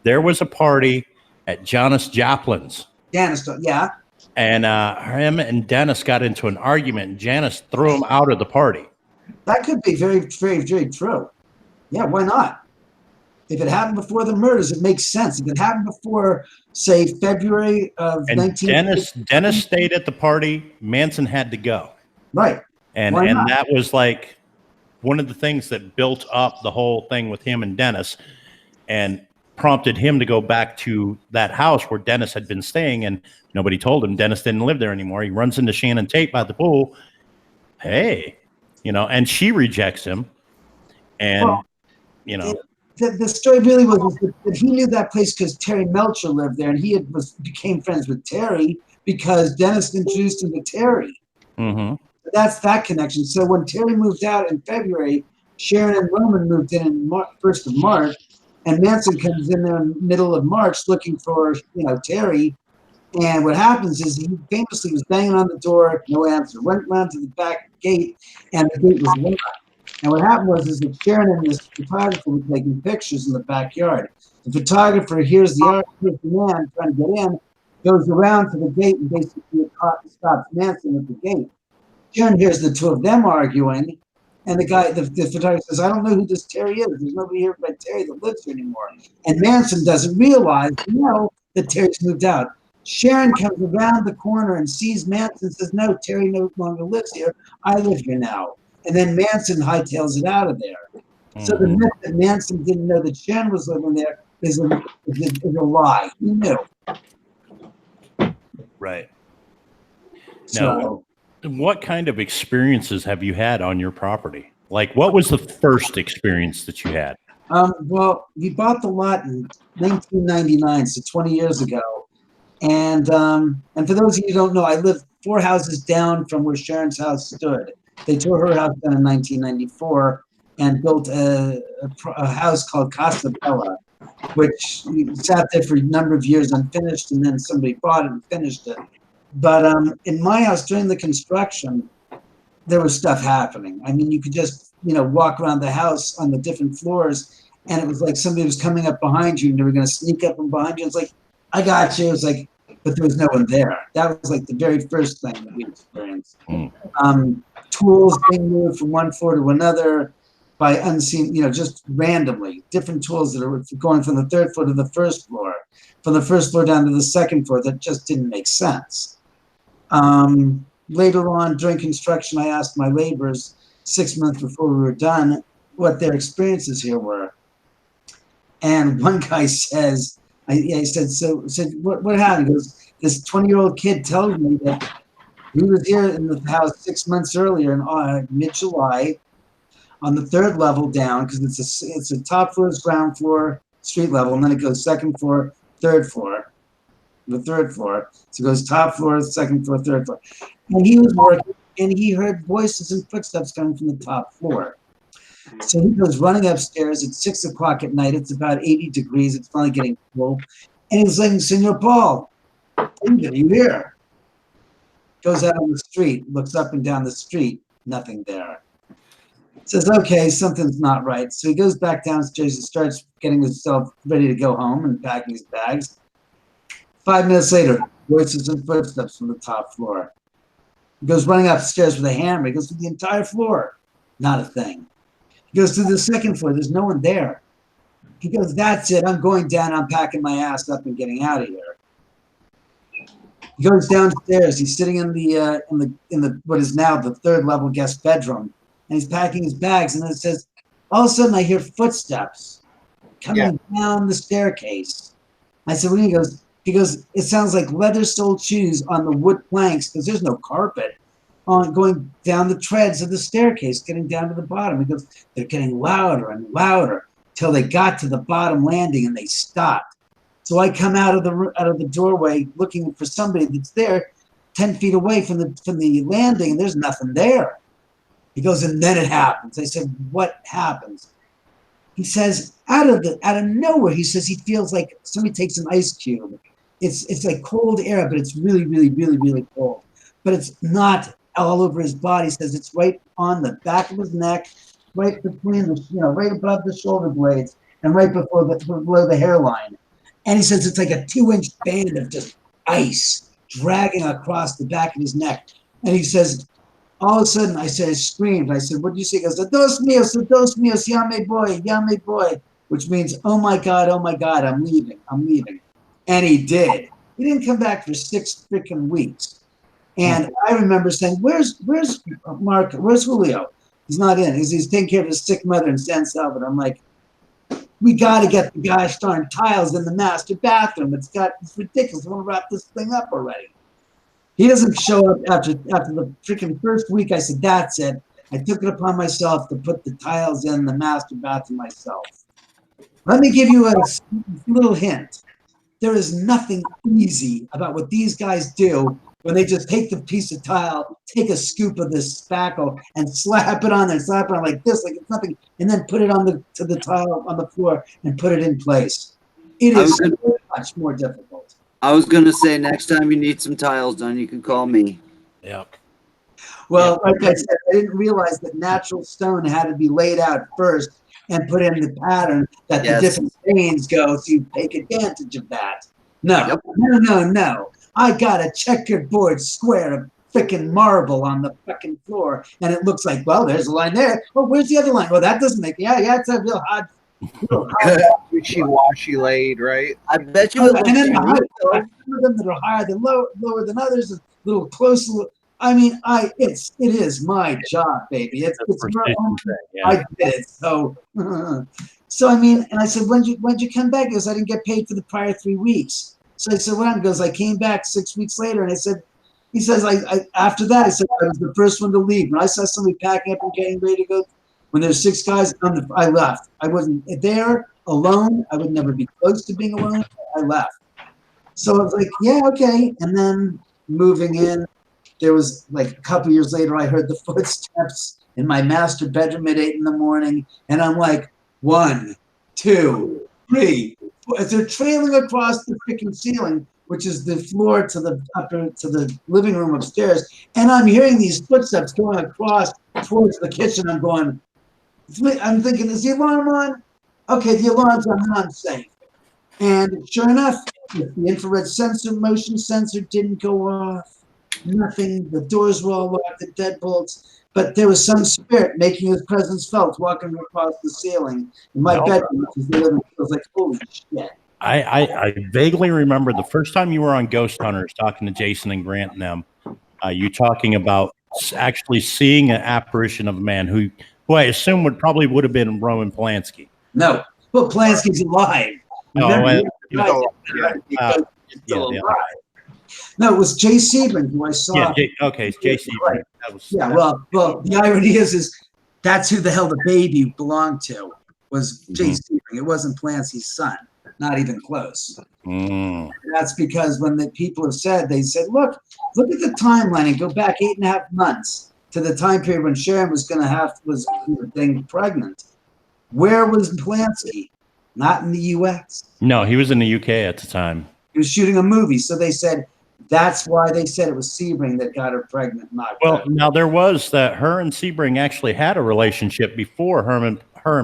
there was a party at Janis Joplin's. Janis, yeah. And him and Dennis got into an argument, and Janis threw him out of the party. That could be very, very, very true. Yeah, why not? If it happened before the murders, it makes sense. If it happened before, say, February of 19... Dennis stayed at the party. Manson had to go. Right. And that was like one of the things that built up the whole thing with him and Dennis, and prompted him to go back to that house where Dennis had been staying, and nobody told him Dennis didn't live there anymore. He runs into Shannon Tate by the pool. Hey, and she rejects him. And, the story really was that he knew that place because Terry Melcher lived there, and he became friends with Terry because Dennis introduced him to Terry. Mm-hmm. That's that connection. So when Terry moved out in February, Sharon and Roman moved in 1st of March, and Manson comes in there in the middle of March looking for Terry. And what happens is he famously was banging on the door, no answer. Went round to the back gate, and the gate was locked. And what happened was that Sharon and this photographer were taking pictures in the backyard. The photographer hears the man trying to get in, goes around to the gate, and basically stops Manson at the gate. Sharon hears the two of them arguing, and the photographer says, "I don't know who this Terry is. There's nobody here but Terry that lives here anymore." And Manson doesn't realize, that Terry's moved out. Sharon comes around the corner and sees Manson and says, "No, Terry no longer lives here. I live here now." And then Manson hightails it out of there. So the myth that Manson didn't know that Sharon was living there is a lie. He knew. Right. So, now, what kind of experiences have you had on your property? Like, what was the first experience that you had? Well, we bought the lot in 1999, so 20 years ago. And for those of you who don't know, I lived 4 houses down from where Sharon's house stood. They tore her house down in 1994 and built a house called Casa Bella, which sat there for a number of years unfinished, and then somebody bought it and finished it. But in my house, during the construction, there was stuff happening. I mean, you could just, walk around the house on the different floors, and it was like somebody was coming up behind you, and they were going to sneak up and behind you. It's like, "I got you." It was like, but there was no one there. That was like the very first thing that we experienced. Tools being moved from one floor to another by unseen, just randomly. Different tools that are going from the 3rd floor to the 1st floor, from the 1st floor down to the 2nd floor. That just didn't make sense. Later on, during construction, I asked my laborers 6 months before we were done what their experiences here were. And one guy says, I said, what happened? He goes, "This 20-year-old kid tells me that he was here in the house 6 months earlier in mid-July on the 3rd level down, because it's a top floor, ground floor, street level, and then it goes 2nd floor, 3rd floor, the 3rd floor. So it goes top floor, 2nd floor, 3rd floor. And he was working, and he heard voices and footsteps coming from the top floor. So he goes running upstairs at 6 o'clock at night. It's about 80 degrees. It's finally getting cool. And he's like, "Senor Paul, are you here?" Goes out on the street, looks up and down the street, nothing there. Says, "Okay, something's not right." So he goes back downstairs and starts getting himself ready to go home and packing his bags. 5 minutes later, voices and footsteps from the top floor. He goes running upstairs with a hammer. He goes through the entire floor. Not a thing. He goes to the 2nd floor. There's no one there. He goes, "That's it. I'm going down. I'm packing my ass up and getting out of here." He goes downstairs. He's sitting in the what is now the 3rd level guest bedroom, and he's packing his bags. And then it says, all of a sudden, I hear footsteps coming down the staircase. I said, "What do you?" He goes, "It sounds like leather-soled shoes on the wood planks, because there's no carpet, on going down the treads of the staircase, getting down to the bottom." He goes, "They're getting louder and louder till they got to the bottom landing and they stopped." So I come out of the doorway looking for somebody that's there 10 feet away from the landing, and there's nothing there. He goes, "And then it happens." I said, "What happens?" He says, out of nowhere, he says he feels like somebody takes an ice cube. It's like cold air, but it's really, really, really, really cold. But it's not all over his body. He says it's right on the back of his neck, right between right above the shoulder blades, and right below the hairline. And he says it's like a 2-inch band of just ice dragging across the back of his neck. And he says, all of a sudden, I screamed. I said, "What did you say?" He goes, dos míos, ya me voy, which means, oh my God, I'm leaving. And he did. He didn't come back for 6 freaking weeks. And I remember saying, where's Mark? Where's Julio? He's not in. He's taking care of his sick mother in San Salvador. I'm like, we got to get the gosh darn tiles in the master bathroom. It's ridiculous. I want to wrap this thing up already. He doesn't show up after the freaking first week. I said, "That's it." I took it upon myself to put the tiles in the master bathroom myself. Let me give you a little hint. There is nothing easy about what these guys do when they just take the piece of tile, take a scoop of this spackle, and slap it on there, slap it on like this, like it's nothing, and then put it on the tile on the floor and put it in place. It is so much more difficult. I was gonna say next time you need some tiles done, you can call me. Yep. Well, like I said, I didn't realize that natural stone had to be laid out first and put in the pattern that the different veins go, so you take advantage of that. No, no. I got a checkerboard square of freaking marble on the fucking floor, and it looks like, well, there's a line there. Oh, where's the other line? Well, that doesn't make it's a real hard. Wishy-washy laid, right? I bet you. And then the height, some of them that are higher than lower than others, a little closer. I mean, it is my job, baby. It's I did it. So, so I mean, and I said, when'd you come back? He goes, I didn't get paid for the prior 3 weeks. So I said, what happened? He goes, I came back 6 weeks later, and he says, after that, I said, I was the first one to leave. When I saw somebody packing up and getting ready to go, when there's 6 guys, I left. I wasn't there alone. I would never be close to being alone. I left. So I was like, yeah, okay. And then moving in, there was like a couple years later, I heard the footsteps in my master bedroom at 8 a.m, and I'm like, 1, 2, 3. As they're trailing across the freaking ceiling, which is the floor to the living room upstairs, and I'm hearing these footsteps going across towards the kitchen. I'm thinking, is the alarm on? Okay, the alarm's on, I'm safe. And sure enough, the infrared motion sensor didn't go off. Nothing. The doors were all locked, the deadbolts. But there was some spirit making his presence felt, walking across the ceiling in my bedroom. I was like, holy shit. I vaguely remember the first time you were on Ghost Hunters talking to Jason and Grant and them, you talking about actually seeing an apparition of a man who I assume would have been Roman Polanski. No. Well, Polanski's alive. No, no, it was Jay Sebring who I saw. Yeah, Jay Sebring. Well, the irony is that's who the hell the baby belonged to, was Jay Sebring. It wasn't Polanski's son, not even close. That's because when the people have said, they said, look at the timeline and go back 8.5 months to the time period when Sharon was getting pregnant. Where was Polanski? Not in the U.S. No, he was in the U.K. at the time. He was shooting a movie, so they said that's why they said it was Sebring that got her pregnant. Now there was that her and Sebring actually had a relationship before her and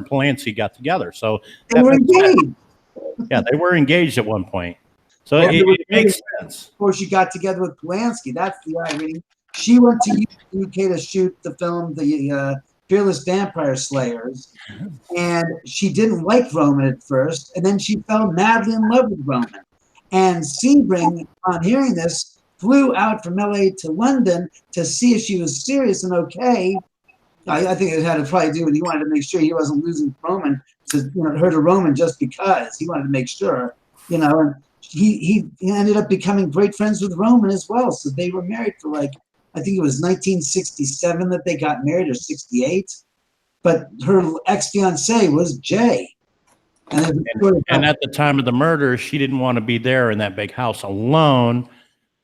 Polanski got together. So they were engaged. Yeah, they were engaged at one point. So it makes sense. Before she got together with Polanski, that's the irony. She went to the UK to shoot the film, the Fearless Vampire Slayers, and she didn't like Roman at first, and then she fell madly in love with Roman. And Sebring, on hearing this, flew out from LA to London to see if she was serious and okay. I think it had to probably do with he wanted to make sure he wasn't losing Roman to her to Roman just because he wanted to make sure, and he ended up becoming great friends with Roman as well. So they were married for I think it was 1967 that they got married, or 68. But her ex-fiance was Jay. And at the time of the murder, she didn't want to be there in that big house alone.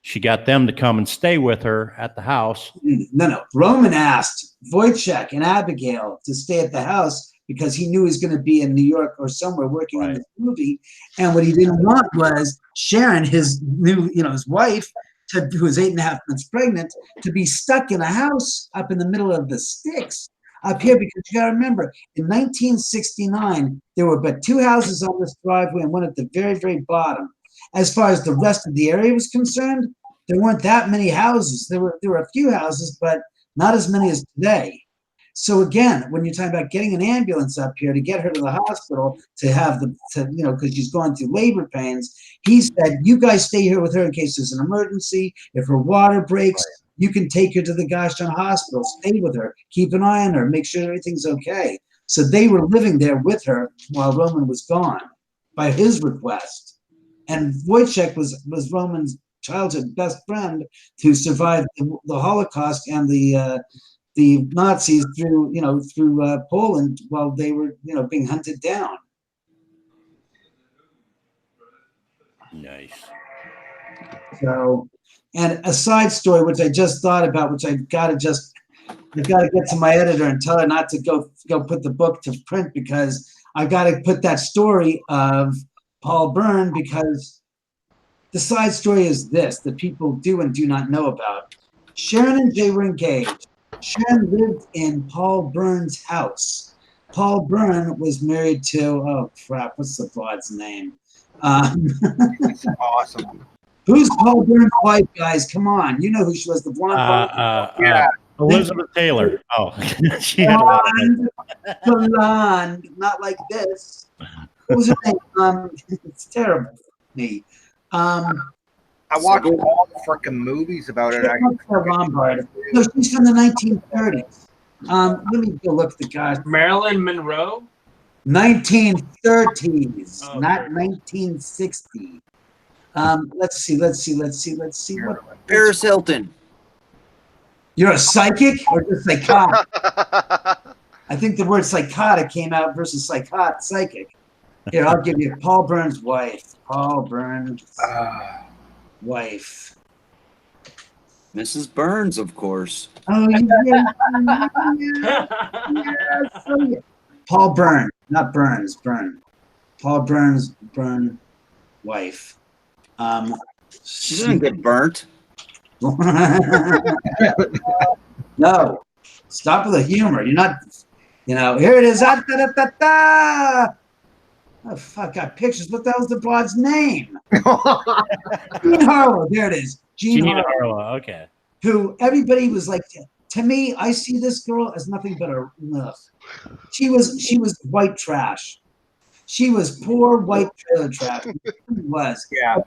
She got them to come and stay with her at the house. No. Roman asked Wojciech and Abigail to stay at the house because he knew he was going to be in New York or somewhere working on this movie. And what he didn't want was Sharon, his new, his wife, who was 8.5 months pregnant, to be stuck in a house up in the middle of the sticks up here, because you got to remember, in 1969, there were but 2 houses on this driveway and one at the very, very bottom. As far as the rest of the area was concerned, there weren't that many houses. There were a few houses, but not as many as today. So again, when you're talking about getting an ambulance up here to get her to the hospital because she's going through labor pains, he said, you guys stay here with her in case there's an emergency. If her water breaks, you can take her to the gosh darn hospital, stay with her, keep an eye on her, make sure everything's okay. So they were living there with her while Roman was gone by his request. And Wojciech was Roman's childhood best friend who survived the Holocaust and the Nazis through Poland while they were being hunted down. Nice. So, and a side story which I just thought about, which I've got to get to my editor and tell her not to go put the book to print, because I got to put that story of Paul Byrne, because the side story is this that people do and do not know about. Sharon and Jay were engaged. Sharon lived in Paul Byrne's house. Paul Byrne was married to, oh crap, what's the broad's name? It's awesome. Who's Paul Byrne's wife, guys? Come on. You know who she was, the blonde. Yeah. Elizabeth Taylor. Oh, she had a lot of blonde, not like this. What was her name? It's terrible for me. I watched all the freaking movies about it. Lombard. No, she's from the 1930s. Let me go look at the guy. Marilyn Monroe? 1930s, Oh, not okay. 1960. Let's see. What? Paris Hilton. You're a psychic or just psychotic? I think the word psychotic came out versus psychic. Here, I'll give you Paul Byrne's wife. Paul Byrne's wife. Mrs. Burns, of course. Oh, yeah. Paul Byrne, not Burns. Byrne. Paul Byrne's Byrne wife. She didn't get burnt. No, stop with the humor. You're not, here it is. Oh, fuck, got pictures. What the hell's the broad's name? Jean Harlow. There it is. Jean Harlow. Okay. Who everybody was like, to me, I see this girl as nothing but a ugh. She was white trash. She was poor white trailer trash. She was. Yeah.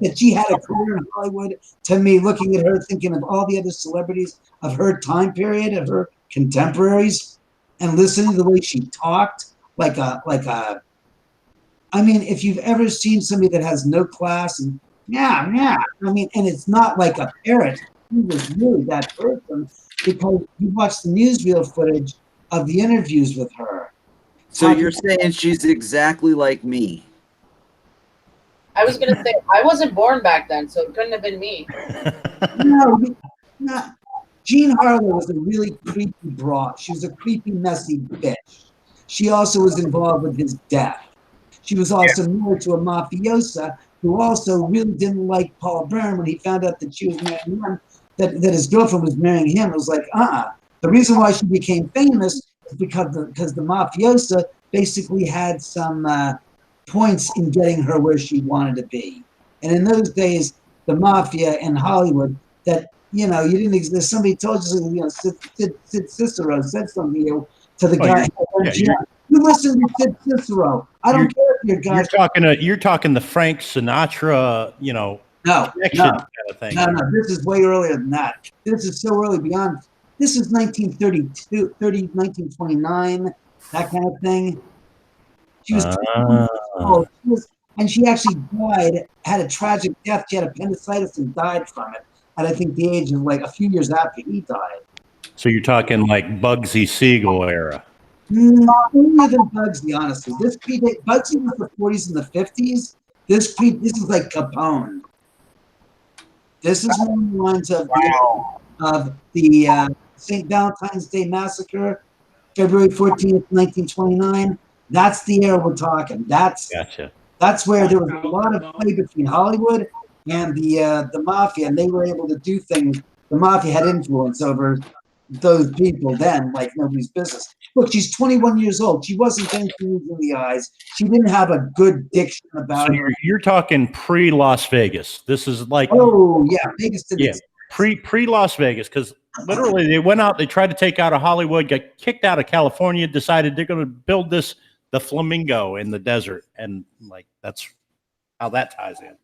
That she had a career in Hollywood, to me, looking at her, thinking of all the other celebrities of her time period, of her contemporaries, and listening to the way she talked, I mean, if you've ever seen somebody that has no class and and it's not like a parrot, he was really that person, because you watch the newsreel footage of the interviews with her. So you're saying she's exactly like me? I was gonna say I wasn't born back then, so it couldn't have been me. No. Jean Harlow was a really creepy broad. She was a creepy, messy bitch. She also was involved with his death. She was also married to a mafiosa who also really didn't like Paul Byrne when he found out that she was marrying him, that his girlfriend was marrying him. It was like, The reason why she became famous is because the mafiosa basically had some points in getting her where she wanted to be. And in those days, the mafia in Hollywood, that, you didn't exist. Somebody told you, Sid Cicero said something to the guy. You listen to Sid Cicero. I don't care if you're guys. You're talking the Frank Sinatra, connection kind of thing. No. This is way earlier than that. This is so early beyond. This is 1929, that kind of thing. She was, and she actually died, had a tragic death. She had appendicitis and died from it at, I think, the age of like a few years after he died. So you're talking like Bugsy Siegel era. Only than Bugsy, honestly. This Bugsy was the 40s and the 50s. This is like Capone. This is one of the lines of the St. Valentine's Day Massacre, February 14th, 1929. That's the era we're talking. Gotcha. That's where there was a lot of play between Hollywood and the mafia, and they were able to do things. The mafia had influence over those people then, like nobody's business. Look, she's 21 years old. She wasn't dancing in the eyes. She didn't have a good diction about So it. you're talking pre-Las Vegas. This is like Vegas did this. Pre-Las Vegas, because literally they went out, they tried to take out of Hollywood, got kicked out of California, decided they're going to build the Flamingo in the desert, and like that's how that ties in.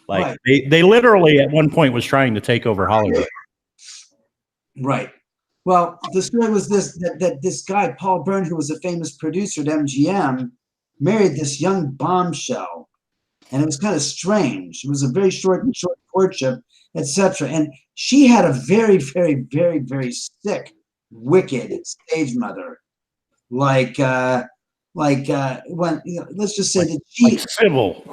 Like they literally at one point was trying to take over Hollywood. Right. Well, the story was that this guy, Paul Byrne, who was a famous producer at MGM, married this young bombshell. And it was kind of strange. It was a very short courtship, etc. And she had a very, very, very, very sick, wicked stage mother. When let's just say that she like Sybil.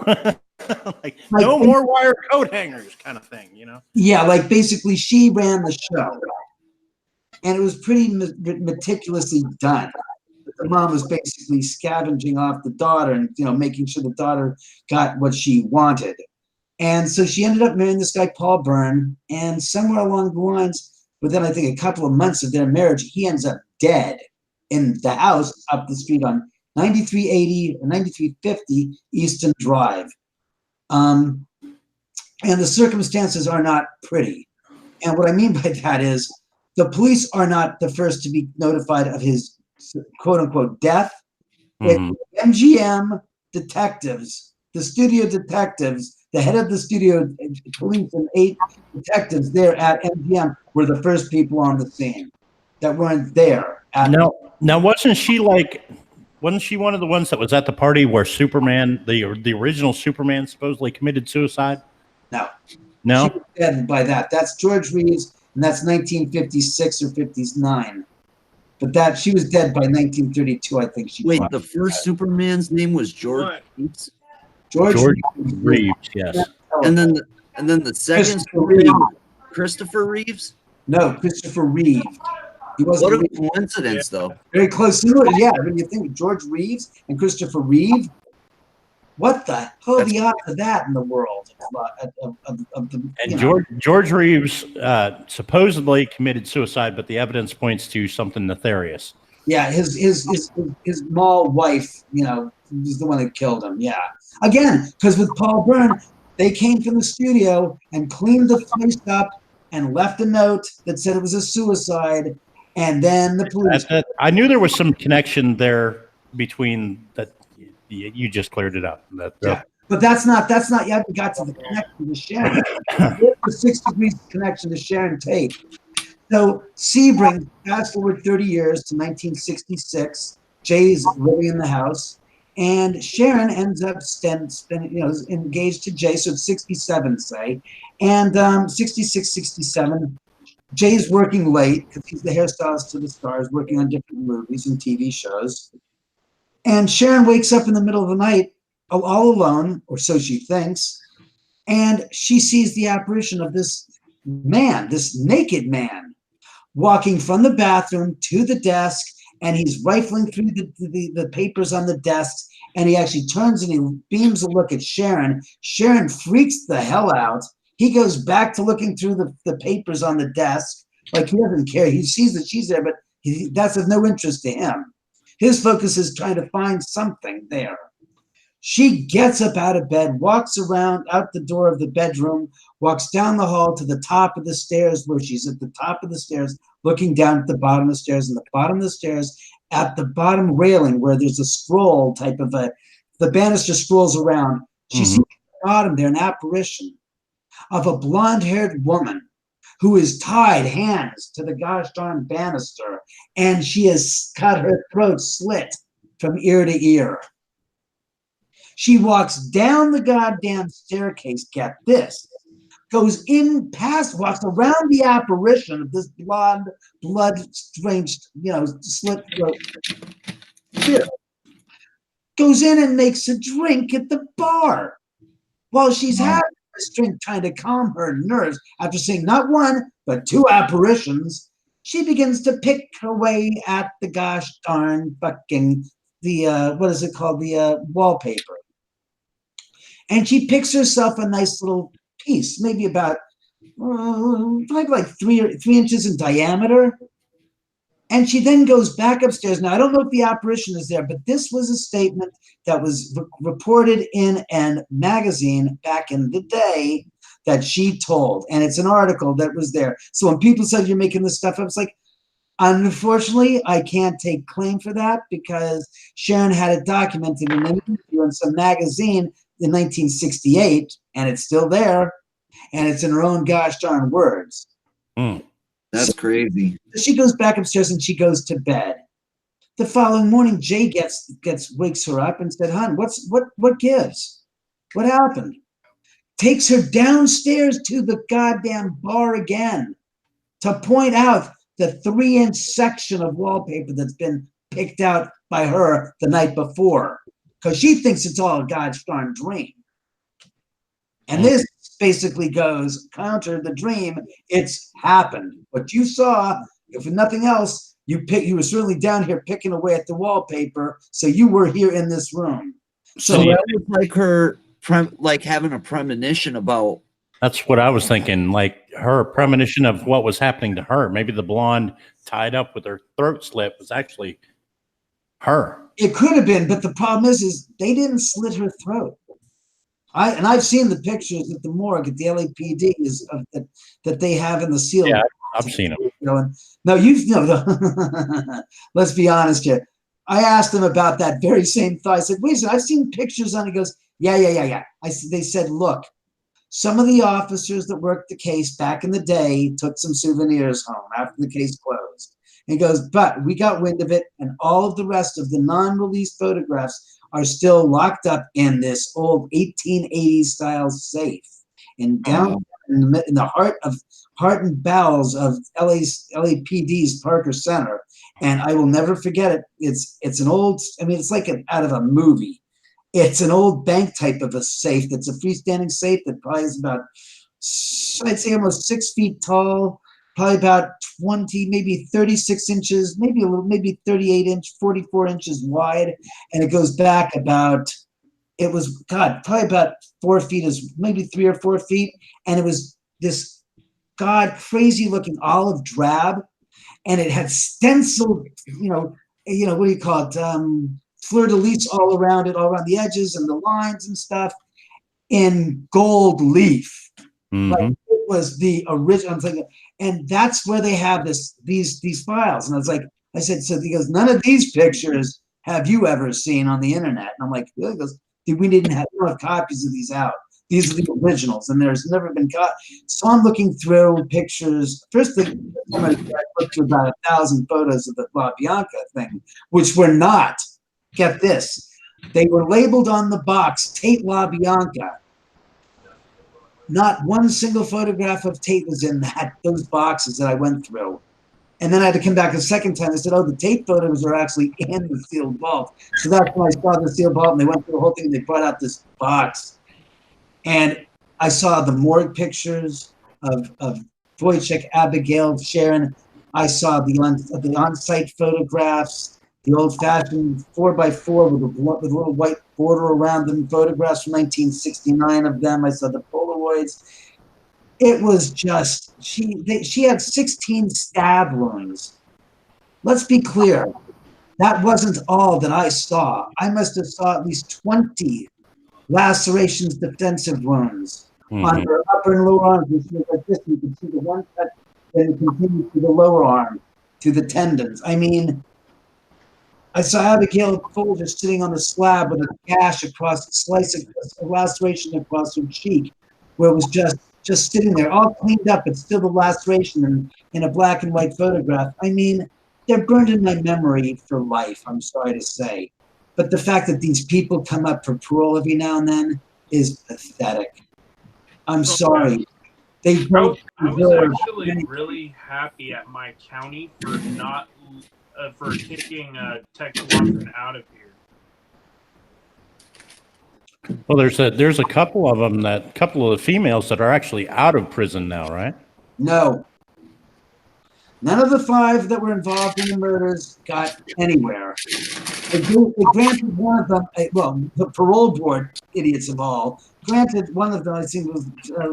Like, Like, no more wire coat hangers kind of thing, you know? Yeah, like basically she ran the show. And it was pretty meticulously done. The mom was basically scavenging off the daughter and, you know, making sure the daughter got what she wanted. And so she ended up marrying this guy, Paul Byrne. And somewhere along the lines, within, I think, a couple of months of their marriage, he ends up dead in the house up the street on 9380 or 9350 Easton Drive. And the circumstances are not pretty. And what I mean by that is the police are not the first to be notified of his quote unquote death. Mhm. MGM detectives, the studio detectives, the head of the studio police and 8 detectives there at MGM were the first people on the scene that weren't there. Now, wasn't she one of the ones that was at the party where Superman, the original Superman, supposedly committed suicide? No. No? She was dead by that. That's George Reeves, and that's 1956 or 59. But that she was dead by 1932, I think. Wait, the first Superman's name was George What? Reeves? George Reeves, yes. And then the second Christopher Superman Reeve. was Christopher Reeves? No, Christopher Reeve. He wasn't What a Reeve. coincidence, though. Very close. Yeah, when you think of George Reeves and Christopher Reeve, what the hell are the odds of that in the world? And George Reeves supposedly committed suicide, but the evidence points to something nefarious. Yeah, his mall wife, you know, was the one that killed him. Yeah, again, because with Paul Byrne, they came from the studio and cleaned the place up and left a note that said it was a suicide, and then the police. I knew there was some connection there between that. You just cleared it up. Yeah, but that's not. You haven't got to the connection to Sharon. There's a 6 degrees connection to Sharon Tate. So Sebring, fast forward 30 years to 1966. Jay's living in the house, and Sharon ends up is engaged to Jay. So it's 67, say, and 66, 67. Jay's working late because he's the hairstylist to the stars, working on different movies and TV shows. And Sharon wakes up in the middle of the night all alone, or so she thinks, and she sees the apparition of this man, this naked man, walking from the bathroom to the desk, and he's rifling through the papers on the desk, and he actually turns and he beams a look at Sharon. Sharon freaks the hell out. He goes back to looking through the papers on the desk, like he doesn't care. He sees that she's there, but that's of no interest to him. His focus is trying to find something there. She gets up out of bed, walks around out the door of the bedroom, walks down the hall to the top of the stairs, where she's at the top of the stairs, looking down at the bottom of the stairs, and the bottom of the stairs, at the bottom railing where there's a scroll type of the banister scrolls around. She sees at the bottom there an apparition of a blonde-haired woman who is tied hands to the gosh darn banister, and she has cut her throat slit from ear to ear. She walks down the goddamn staircase, get this, goes in past, walks around the apparition of this blonde, blood-drenched, slit throat. Goes in and makes a drink at the bar. While she's having this drink, trying to calm her nerves, after seeing not one, but 2 apparitions, she begins to pick away at the gosh darn fucking, what is it called, the wallpaper. And she picks herself a nice little piece, maybe about like 3 inches in diameter. And she then goes back upstairs. Now, I don't know if the apparition is there, but this was a statement that was reported in a magazine back in the day that she told. And it's an article that was there. So when people said you're making this stuff up, it's like, unfortunately, I can't take claim for that because Sharon had it documented in an interview in some magazine in 1968, and it's still there, and it's in her own gosh darn words. That's crazy. So she goes back upstairs and she goes to bed. The following morning, Jay wakes her up and said, "Hon, what gives? What happened?" Takes her downstairs to the goddamn bar again to point out the 3-inch section of wallpaper that's been picked out by her the night before, because she thinks it's all a gosh darn dream. And this basically goes counter the dream. It's happened. What you saw, if nothing else, you were certainly down here picking away at the wallpaper, so you were here in this room. So that was like her, like having a premonition about. That's what I was thinking. Like her premonition of what was happening to her. Maybe the blonde tied up with her throat slit was actually her. It could have been, but the problem is they didn't slit her throat. I've seen the pictures at the morgue at the LAPD that they have in the seal. Yeah, I've seen them. No, let's be honest here. I asked them about that very same thought. I said, wait a second, I've seen pictures on it. He goes, yeah. They said, look, some of the officers that worked the case back in the day took some souvenirs home after the case closed. And he goes, but we got wind of it, and all of the rest of the non-released photographs are still locked up in this old 1880s style safe in down in the heart and bowels of LAPD's Parker Center. And I will never forget it. It's an old, I mean, it's like out of a movie. It's an old bank type of a safe that's a freestanding safe that probably is about, I'd say almost 6 feet tall, probably about 20, maybe 36 inches, maybe 44 inches wide. And it goes back about, it was, probably about 4 feet, maybe 3 or 4 feet. And it was this, crazy looking olive drab. And it had stenciled, what do you call it? Fleur-de-lis all around the edges and the lines and stuff in gold leaf. Like it was the original. I'm thinking, and that's where they have these files. And I said, so he goes, none of these pictures have you ever seen on the internet? And I'm like, really? He goes, we don't have copies of these out. These are the originals, and there's never been So I'm looking through pictures. First thing, I looked through about 1,000 photos of the La Bianca thing, which were not. Get this. They were labeled on the box, Tate La Bianca. Not one single photograph of Tate was in those boxes that I went through. And then I had to come back a second time. I said, oh, the Tate photos are actually in the sealed vault. So that's when I saw the sealed vault, and they went through the whole thing, and they brought out this box. And I saw the morgue pictures of Wojciech, Abigail, Sharon. I saw the on-site photographs, the old-fashioned 4x4 with a little white border around them, photographs from 1969 of them. I saw the Polaroids. It was just, she had 16 stab wounds. Let's be clear. That wasn't all that I saw. I must have saw at least 20 lacerations, defensive wounds on her upper and lower arms. Like this, you can see the one cut, then it continues to the lower arm, to the tendons. I mean, I saw Abigail Folger sitting on the slab with a gash across the slice of a laceration across her cheek, where it was just sitting there, all cleaned up, but still the laceration in a black and white photograph. I mean, they're burned in my memory for life, I'm sorry to say. But the fact that these people come up for parole every now and then is pathetic. I'm sorry. They don't. I was actually really happy at my county for not for kicking Tex Watson out of here. Well, there's a couple of them, couple of the females that are actually out of prison now, right? No. None of the 5 that were involved in the murders got anywhere. They granted one of them, the parole board, idiots of all, granted one of them, I think it was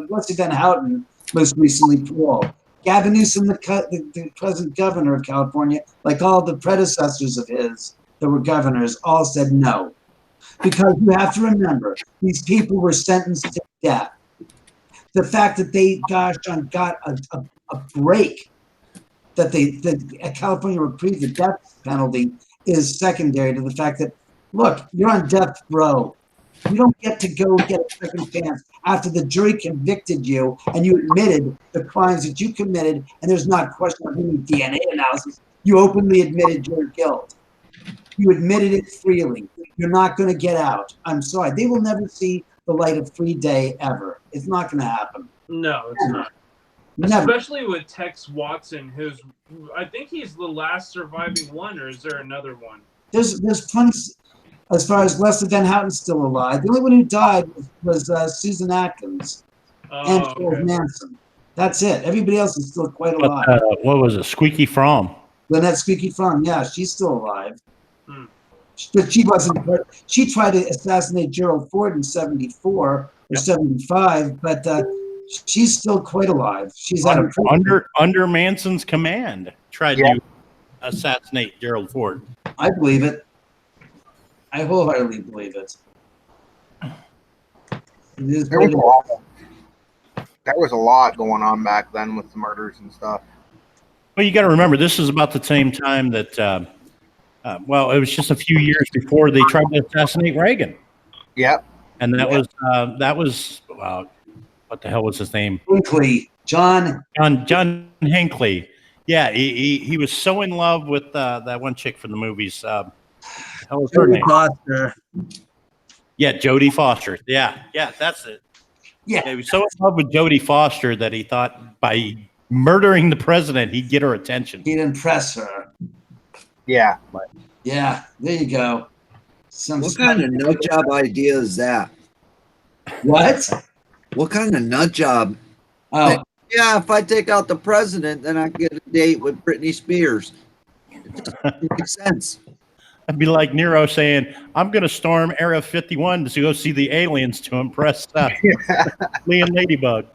Wesley Van Houten, most recently parole. Gavin Newsom, the present governor of California, like all the predecessors of his that were governors, all said no. Because you have to remember, these people were sentenced to death. The fact that they, got a break, that California reprieved the death penalty is secondary to the fact that, look, you're on death row. You don't get to go get a second chance after the jury convicted you and you admitted the crimes that you committed, and there's not a question of any DNA analysis. You openly admitted your guilt. You admitted it freely. You're not going to get out. I'm sorry. They will never see the light of free day ever. It's not going to happen. No, it's not. Never. Especially with Tex Watson, I think he's the last surviving one, or is there another one? There's plenty. As far as Leslie Van Houten's still alive. The only one who died was Susan Atkins and Oh, Charles okay. Manson. That's it. Everybody else is still quite But, alive. what was it? Squeaky Fromm. Lynette Squeaky Fromm, yeah, she's still alive. Hmm. But she wasn't. She tried to assassinate Gerald Ford in '74 or '75, but she's still quite alive. She's out of prison. Under Manson's command, tried to assassinate Gerald Ford. I believe it. I wholeheartedly believe it. There was a lot going on back then with the murders and stuff. Well, you got to remember, this is about the same time that, well, it was just a few years before they tried to assassinate Reagan. Yep. And that was what the hell was his name? Hinckley. John Hinckley. Yeah, he was so in love with that one chick from the movies. Hell was her name? Foster. Yeah, Jodie Foster. Yeah, that's it. Yeah. He was so in love with Jodie Foster that he thought by murdering the president, he'd get her attention. He'd impress her. Yeah. Yeah, there you go. What kind of nut job idea is that? What? What kind of nut job? Oh. Yeah, if I take out the president, then I get a date with Britney Spears. It doesn't make sense. I'd be like Nero saying, I'm going to storm Area 51 to go see the aliens to impress Lee and Ladybug.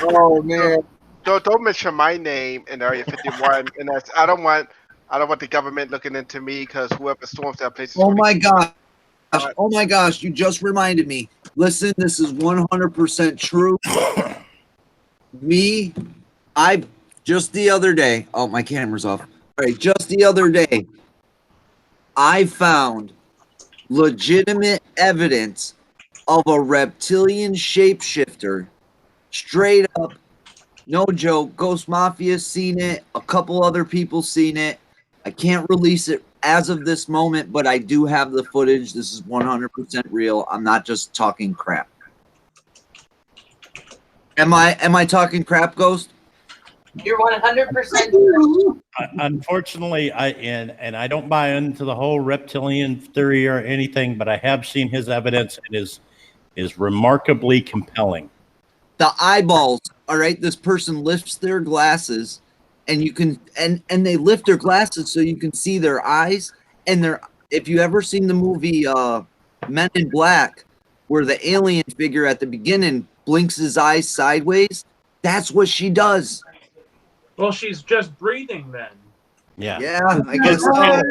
Oh, man. Don't mention my name in Area 51, and that's I don't want the government looking into me because whoever storms that place is Oh my gosh. Oh my gosh, you just reminded me. Listen, this is 100% true. I just the other day, oh, my camera's off. All right, just the other day, I found legitimate evidence of a reptilian shapeshifter. Straight up, no joke. Ghost Mafia seen it. A couple other people seen it. I can't release it as of this moment, but I do have the footage. This is 100% real. I'm not just talking crap. Am I talking crap, Ghost? You're 100%. Unfortunately, I don't buy into the whole reptilian theory or anything, but I have seen his evidence. It is remarkably compelling. The eyeballs, all right, this person lifts their glasses and you can and they lift their glasses so you can see their eyes, and their if you ever seen the movie Men in Black, where the alien figure at the beginning blinks his eyes sideways, that's what she does. Well, she's just breathing then. Yeah, I guess so.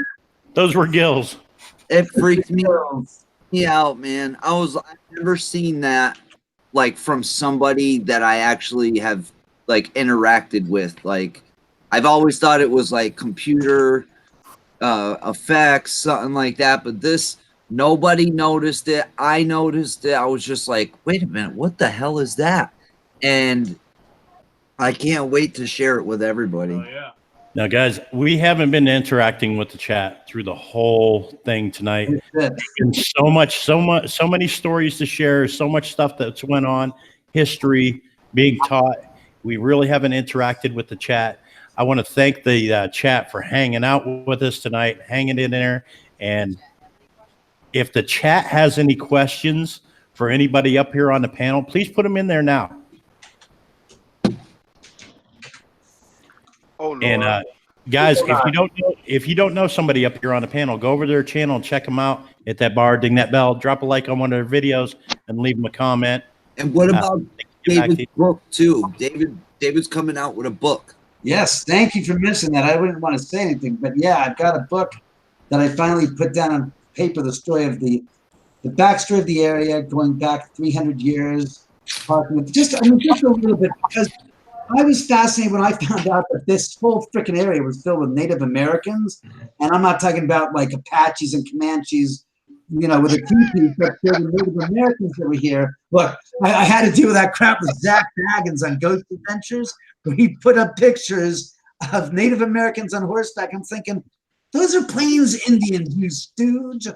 Those were gills. It freaked me out, man. I've never seen that like from somebody that I actually have like interacted with. Like, I've always thought it was like computer effects, something like that. But this, nobody noticed it. I noticed it. I was just like, wait a minute, what the hell is that? And I can't wait to share it with everybody. Oh, yeah. Now, guys, we haven't been interacting with the chat through the whole thing tonight. And so many stories to share, so much stuff that's went on, history being taught. We really haven't interacted with the chat. I want to thank the chat for hanging out with us tonight, hanging in there. And if the chat has any questions for anybody up here on the panel, please put them in there now. Oh, Lord. And guys, if you don't know somebody up here on the panel, go over to their channel and check them out. Hit that bar, ding that bell, drop a like on one of their videos, and leave them a comment. And what about David's book too? David's coming out with a book. Yes, thank you for mentioning that. I wouldn't want to say anything, but yeah, I've got a book that I finally put down on paper. The story of the backstory of the area, going back 300 years, talking with just a little bit, because I was fascinated when I found out that this whole freaking area was filled with Native Americans, and I'm not talking about like Apaches and Comanches, you know, with a teepee, but there were Native Americans that were here. Look, I had to deal with that crap with Zach Baggins on Ghost Adventures, where he put up pictures of Native Americans on horseback. I'm thinking, those are Plains Indians, you stooge.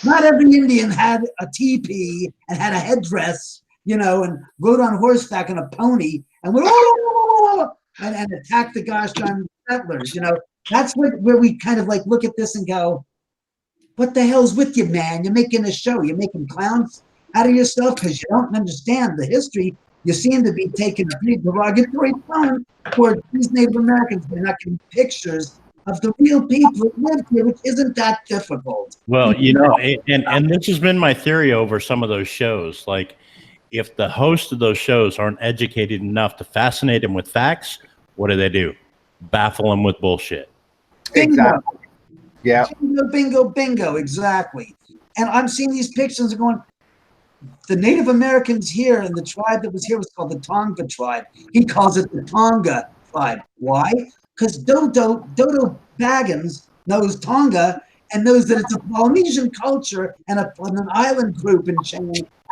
Not every Indian had a teepee and had a headdress, you know, and rode on horseback on a pony and went, and attacked the gosh darn settlers. You know, that's where we kind of like look at this and go, what the hell's with you, man? You're making a show. You're making clowns out of yourself because you don't understand the history. You seem to be taking a pretty derogatory tone toward these Native Americans. They're not getting pictures of the real people that lived here, which isn't that difficult. Well, you know, and this has been my theory over some of those shows. Like, if the hosts of those shows aren't educated enough to fascinate them with facts, what do? Baffle them with bullshit. Exactly. Yeah. Bingo, bingo, bingo. Exactly. And I'm seeing these pictures and going, the Native Americans here and the tribe that was here was called the Tonga tribe. He calls it the Tonga tribe. Why? Because Dodo Baggins knows Tonga and knows that it's a Polynesian culture and an island group in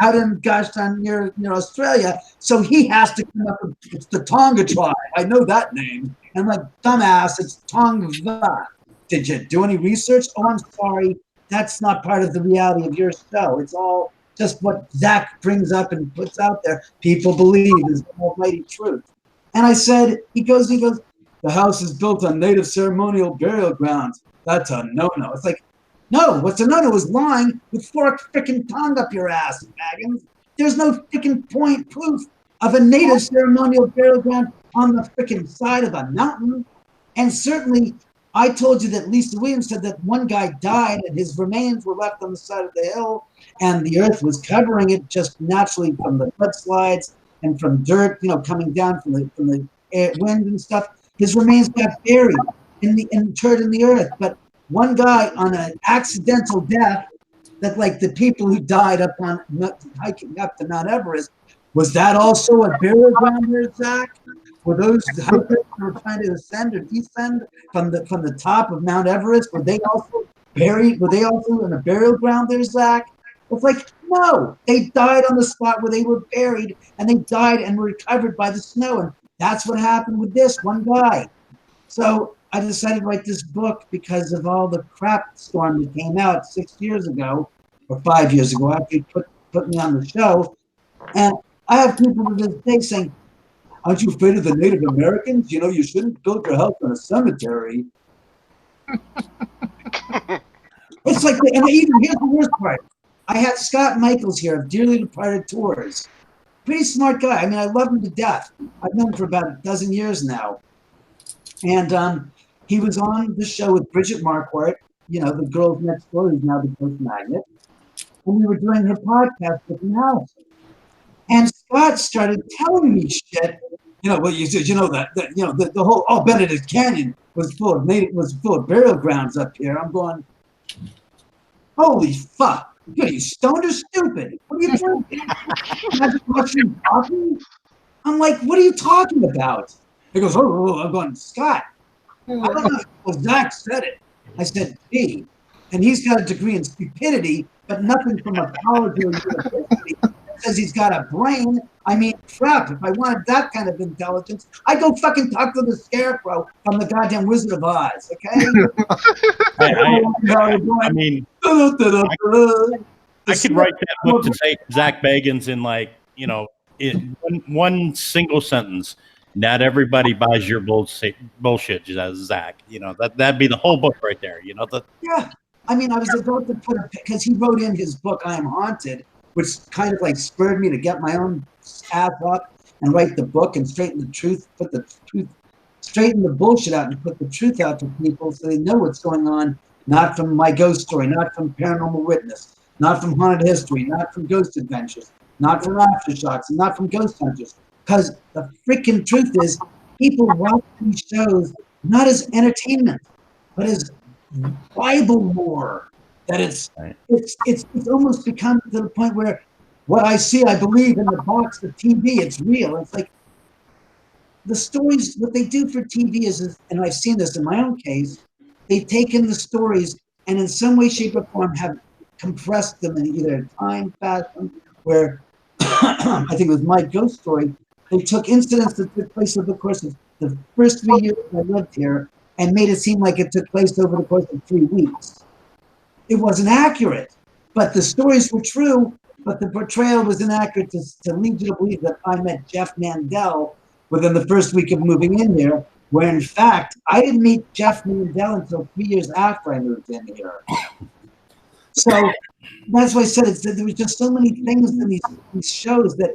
out in gosh darn near Australia. So he has to come up with it's the Tonga tribe. I know that name. And I'm like, dumbass, it's Tonga. Did you do any research? Oh, I'm sorry. That's not part of the reality of your show. It's all just what Zach brings up and puts out there. People believe is the almighty truth. And I said, he goes, the house is built on native ceremonial burial grounds. That's a no-no. It's like, no, what's a no-no is lying with 4 freaking tongue up your ass, Baggins. There's no freaking proof of a native ceremonial burial ground on the freaking side of a mountain. And certainly, I told you that Lisa Williams said that one guy died and his remains were left on the side of the hill and the earth was covering it just naturally from the mudslides and from dirt, coming down from the wind and stuff. His remains got buried and interred in the earth. But one guy on an accidental death, that like the people who died hiking up to Mount Everest, was that also a burial ground there, Zach? Were those hikers who were trying to ascend or descend from the top of Mount Everest? Were they also buried? Were they also in a burial ground there, Zach? It's like, no, they died on the spot where they were buried, and they died and were recovered by the snow. And that's what happened with this one guy. So I decided to write this book because of all the crap storm that came out 6 years ago or 5 years ago after he put me on the show. And I have people to this day saying, aren't you afraid of the Native Americans? You shouldn't build your house on a cemetery. It's like, and even here's the worst part. I had Scott Michaels here of Dearly Departed Tours. Pretty smart guy. I mean, I love him to death. I've known him for about a dozen years now. And he was on the show with Bridget Marquardt, the girls next door who's now the Coast Magnet. And we were doing her podcast with the house. And Scott started telling me shit. What you said, the whole Benedict Canyon was full of burial grounds up here. I'm going, holy fuck. What are you, stoned or stupid? What are you doing? Watching coffee? I'm like, what are you talking about? He goes, oh, I'm going, Scott. I don't know. Well, Zach said it. I said, gee. And he's got a degree in stupidity, but nothing from a college or university. Says he's got a brain. I mean, crap, if I wanted that kind of intelligence, I'd go fucking talk to the scarecrow from the goddamn Wizard of Oz, okay? I mean, I could write that book to say Zach Bagans in one single sentence. Not everybody buys your bullshit, Zach. That'd be the whole book right there. Yeah. I mean, I was about to because he wrote in his book, I Am Haunted, which kind of like spurred me to get my own ass up and write the book and straighten the bullshit out and put the truth out to people so they know what's going on, not from my ghost story, not from Paranormal Witness, not from Haunted History, not from Ghost Adventures, not from Aftershocks, and not from Ghost Hunters. Because the freaking truth is, people watch these shows not as entertainment, but as Bible lore. That it's almost become to the point where what I see, I believe in the box of TV. It's real. It's like the stories. What they do for TV is, and I've seen this in my own case, they've taken the stories and in some way, shape, or form have compressed them in either a time fashion where I think it was my ghost story. They took incidents that took place over the course of the first 3 years I lived here and made it seem like it took place over the course of 3 weeks. It wasn't accurate, but the stories were true, but the portrayal was inaccurate to lead you to believe that I met Jeff Mandel within the first week of moving in here, where in fact, I didn't meet Jeff Mandel until 3 years after I moved in here. So that's why I said it. There was just so many things in these shows that,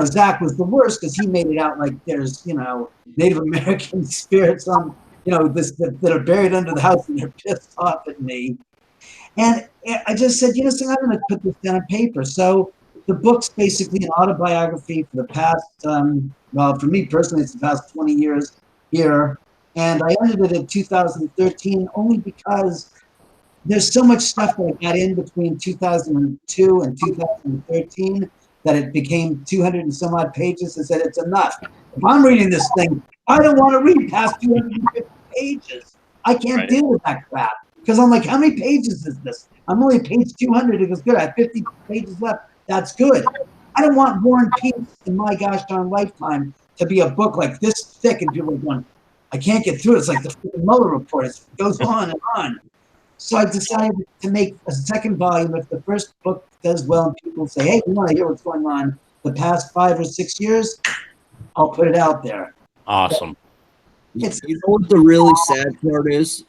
Zach was the worst because he made it out like there's, Native American spirits on, that are buried under the house and they're pissed off at me. And I just said, I'm going to put this down on paper. So the book's basically an autobiography for the past, for me personally, it's the past 20 years here. And I ended it in 2013 only because there's so much stuff that I got in between 2002 and 2013 that it became 200 and some odd pages. I said, it's enough. If I'm reading this thing, I don't want to read past 250 pages. I can't deal with that crap. Because I'm like, how many pages is this? I'm only at page 200. It goes, good. I have 50 pages left. That's good. I don't want War and Peace in my gosh darn lifetime to be a book like this thick and people are going, I can't get through it. It's like the Mueller report. It goes on and on. So I decided to make a second volume. If the first book does well and people say, hey, we want to hear what's going on the past 5 or 6 years, I'll put it out there. Awesome. You know what the really sad part is?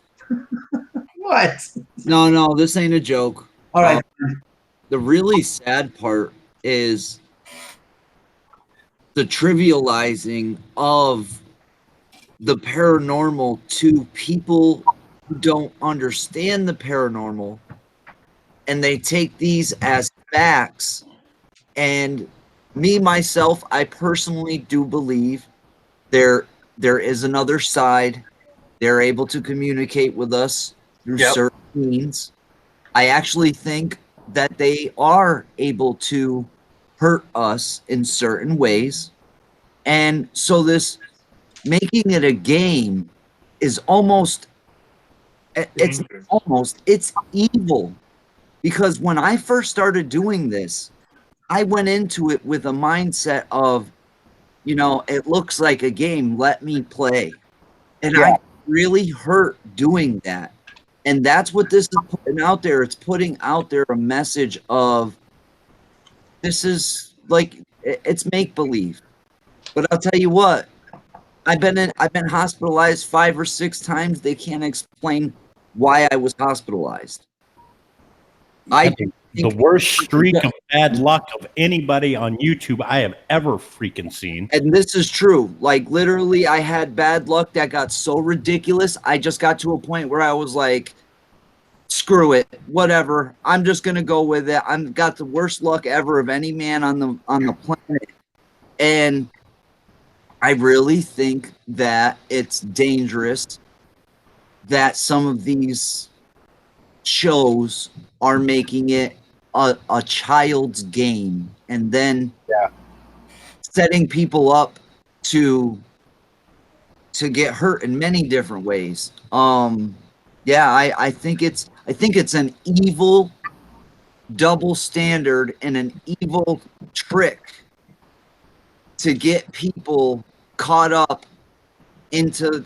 What? No, this ain't a joke. All right. The really sad part is the trivializing of the paranormal to people who don't understand the paranormal, and they take these as facts. And me, myself, I personally do believe there is another side. They're able to communicate with us through certain means. I actually think that they are able to hurt us in certain ways. And so this making it a game is almost, it's evil. Because when I first started doing this, I went into it with a mindset of, it looks like a game, let me play. And I really hurt doing that. And that's what this is putting out there. It's putting out there a message of, this is like, it's make-believe. But I'll tell you what, I've been hospitalized 5 or 6 times. They can't explain why I was hospitalized. The worst streak of bad luck of anybody on YouTube I have ever freaking seen. And this is true. Like, literally, I had bad luck that got so ridiculous. I just got to a point where I was like, screw it, whatever. I'm just gonna go with it. I've got the worst luck ever of any man on the planet. And I really think that it's dangerous that some of these shows are making it a child's game, and then setting people up to get hurt in many different ways. I think it's an evil double standard and an evil trick to get people caught up into,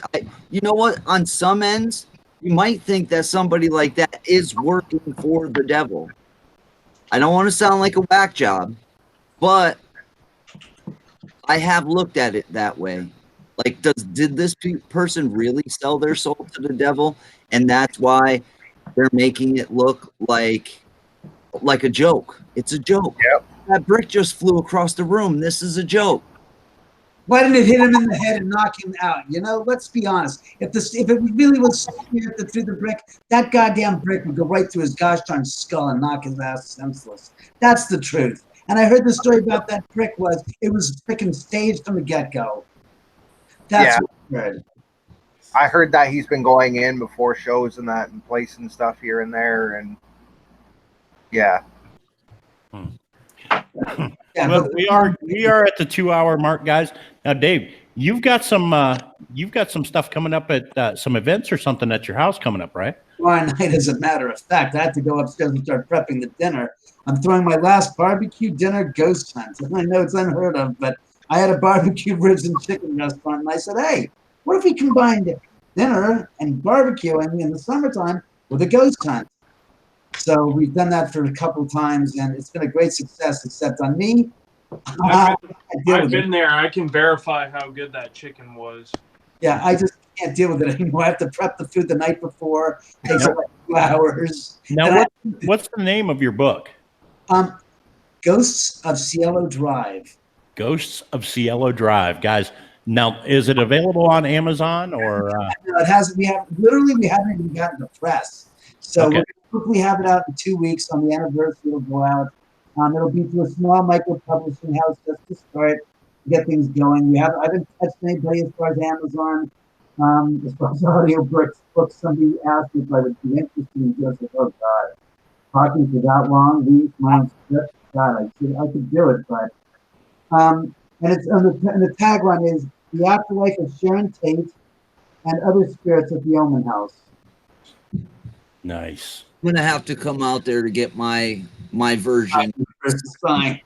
you know what, on some ends you might think that somebody like that is working for the devil. I don't want to sound like a whack job, but I have looked at it that way. Like, did this person really sell their soul to the devil? And that's why they're making it look like a joke. It's a joke. Yep. That brick just flew across the room. This is a joke. Why didn't it hit him in the head and knock him out? Let's be honest. If it really was through the brick, that goddamn brick would go right through his gosh darn skull and knock his ass senseless. That's the truth. And I heard the story about that brick it was freaking staged from the get-go. That's what I heard. I heard that he's been going in before shows and that and placing stuff here and there, and Well, we are at the 2-hour mark, guys. Now, Dave, you've got some stuff coming up at some events or something at your house coming up, right? Tomorrow night, as a matter of fact, I have to go upstairs and start prepping the dinner. I'm throwing my last barbecue dinner ghost hunt. I know it's unheard of, but I had a barbecue ribs and chicken restaurant, and I said, hey, what if we combined dinner and barbecuing in the summertime with a ghost hunt? So we've done that for a couple times, and it's been a great success, except on me. I've been there. I can verify how good that chicken was. Yeah, can't deal with it anymore. I have to prep the food the night before. It takes like 2 hours. Now, what's the name of your book? Ghosts of Cielo Drive. Ghosts of Cielo Drive, guys. Now, is it available on Amazon or? No, it hasn't. We haven't even gotten the press. So Okay. we'll hopefully have it out in 2 weeks on the anniversary. It'll go out. It'll be through a small micro publishing house just to start to get things going. I haven't touched anybody as far as Amazon. As far as audio books, somebody asked me if I would be interested in just oh God, talking for that long, reading my own script. God, I could do it, but and the tagline is the afterlife of Sharon Tate and other spirits at the Omen House. Nice. I'm gonna have to come out there to get my version. Fine.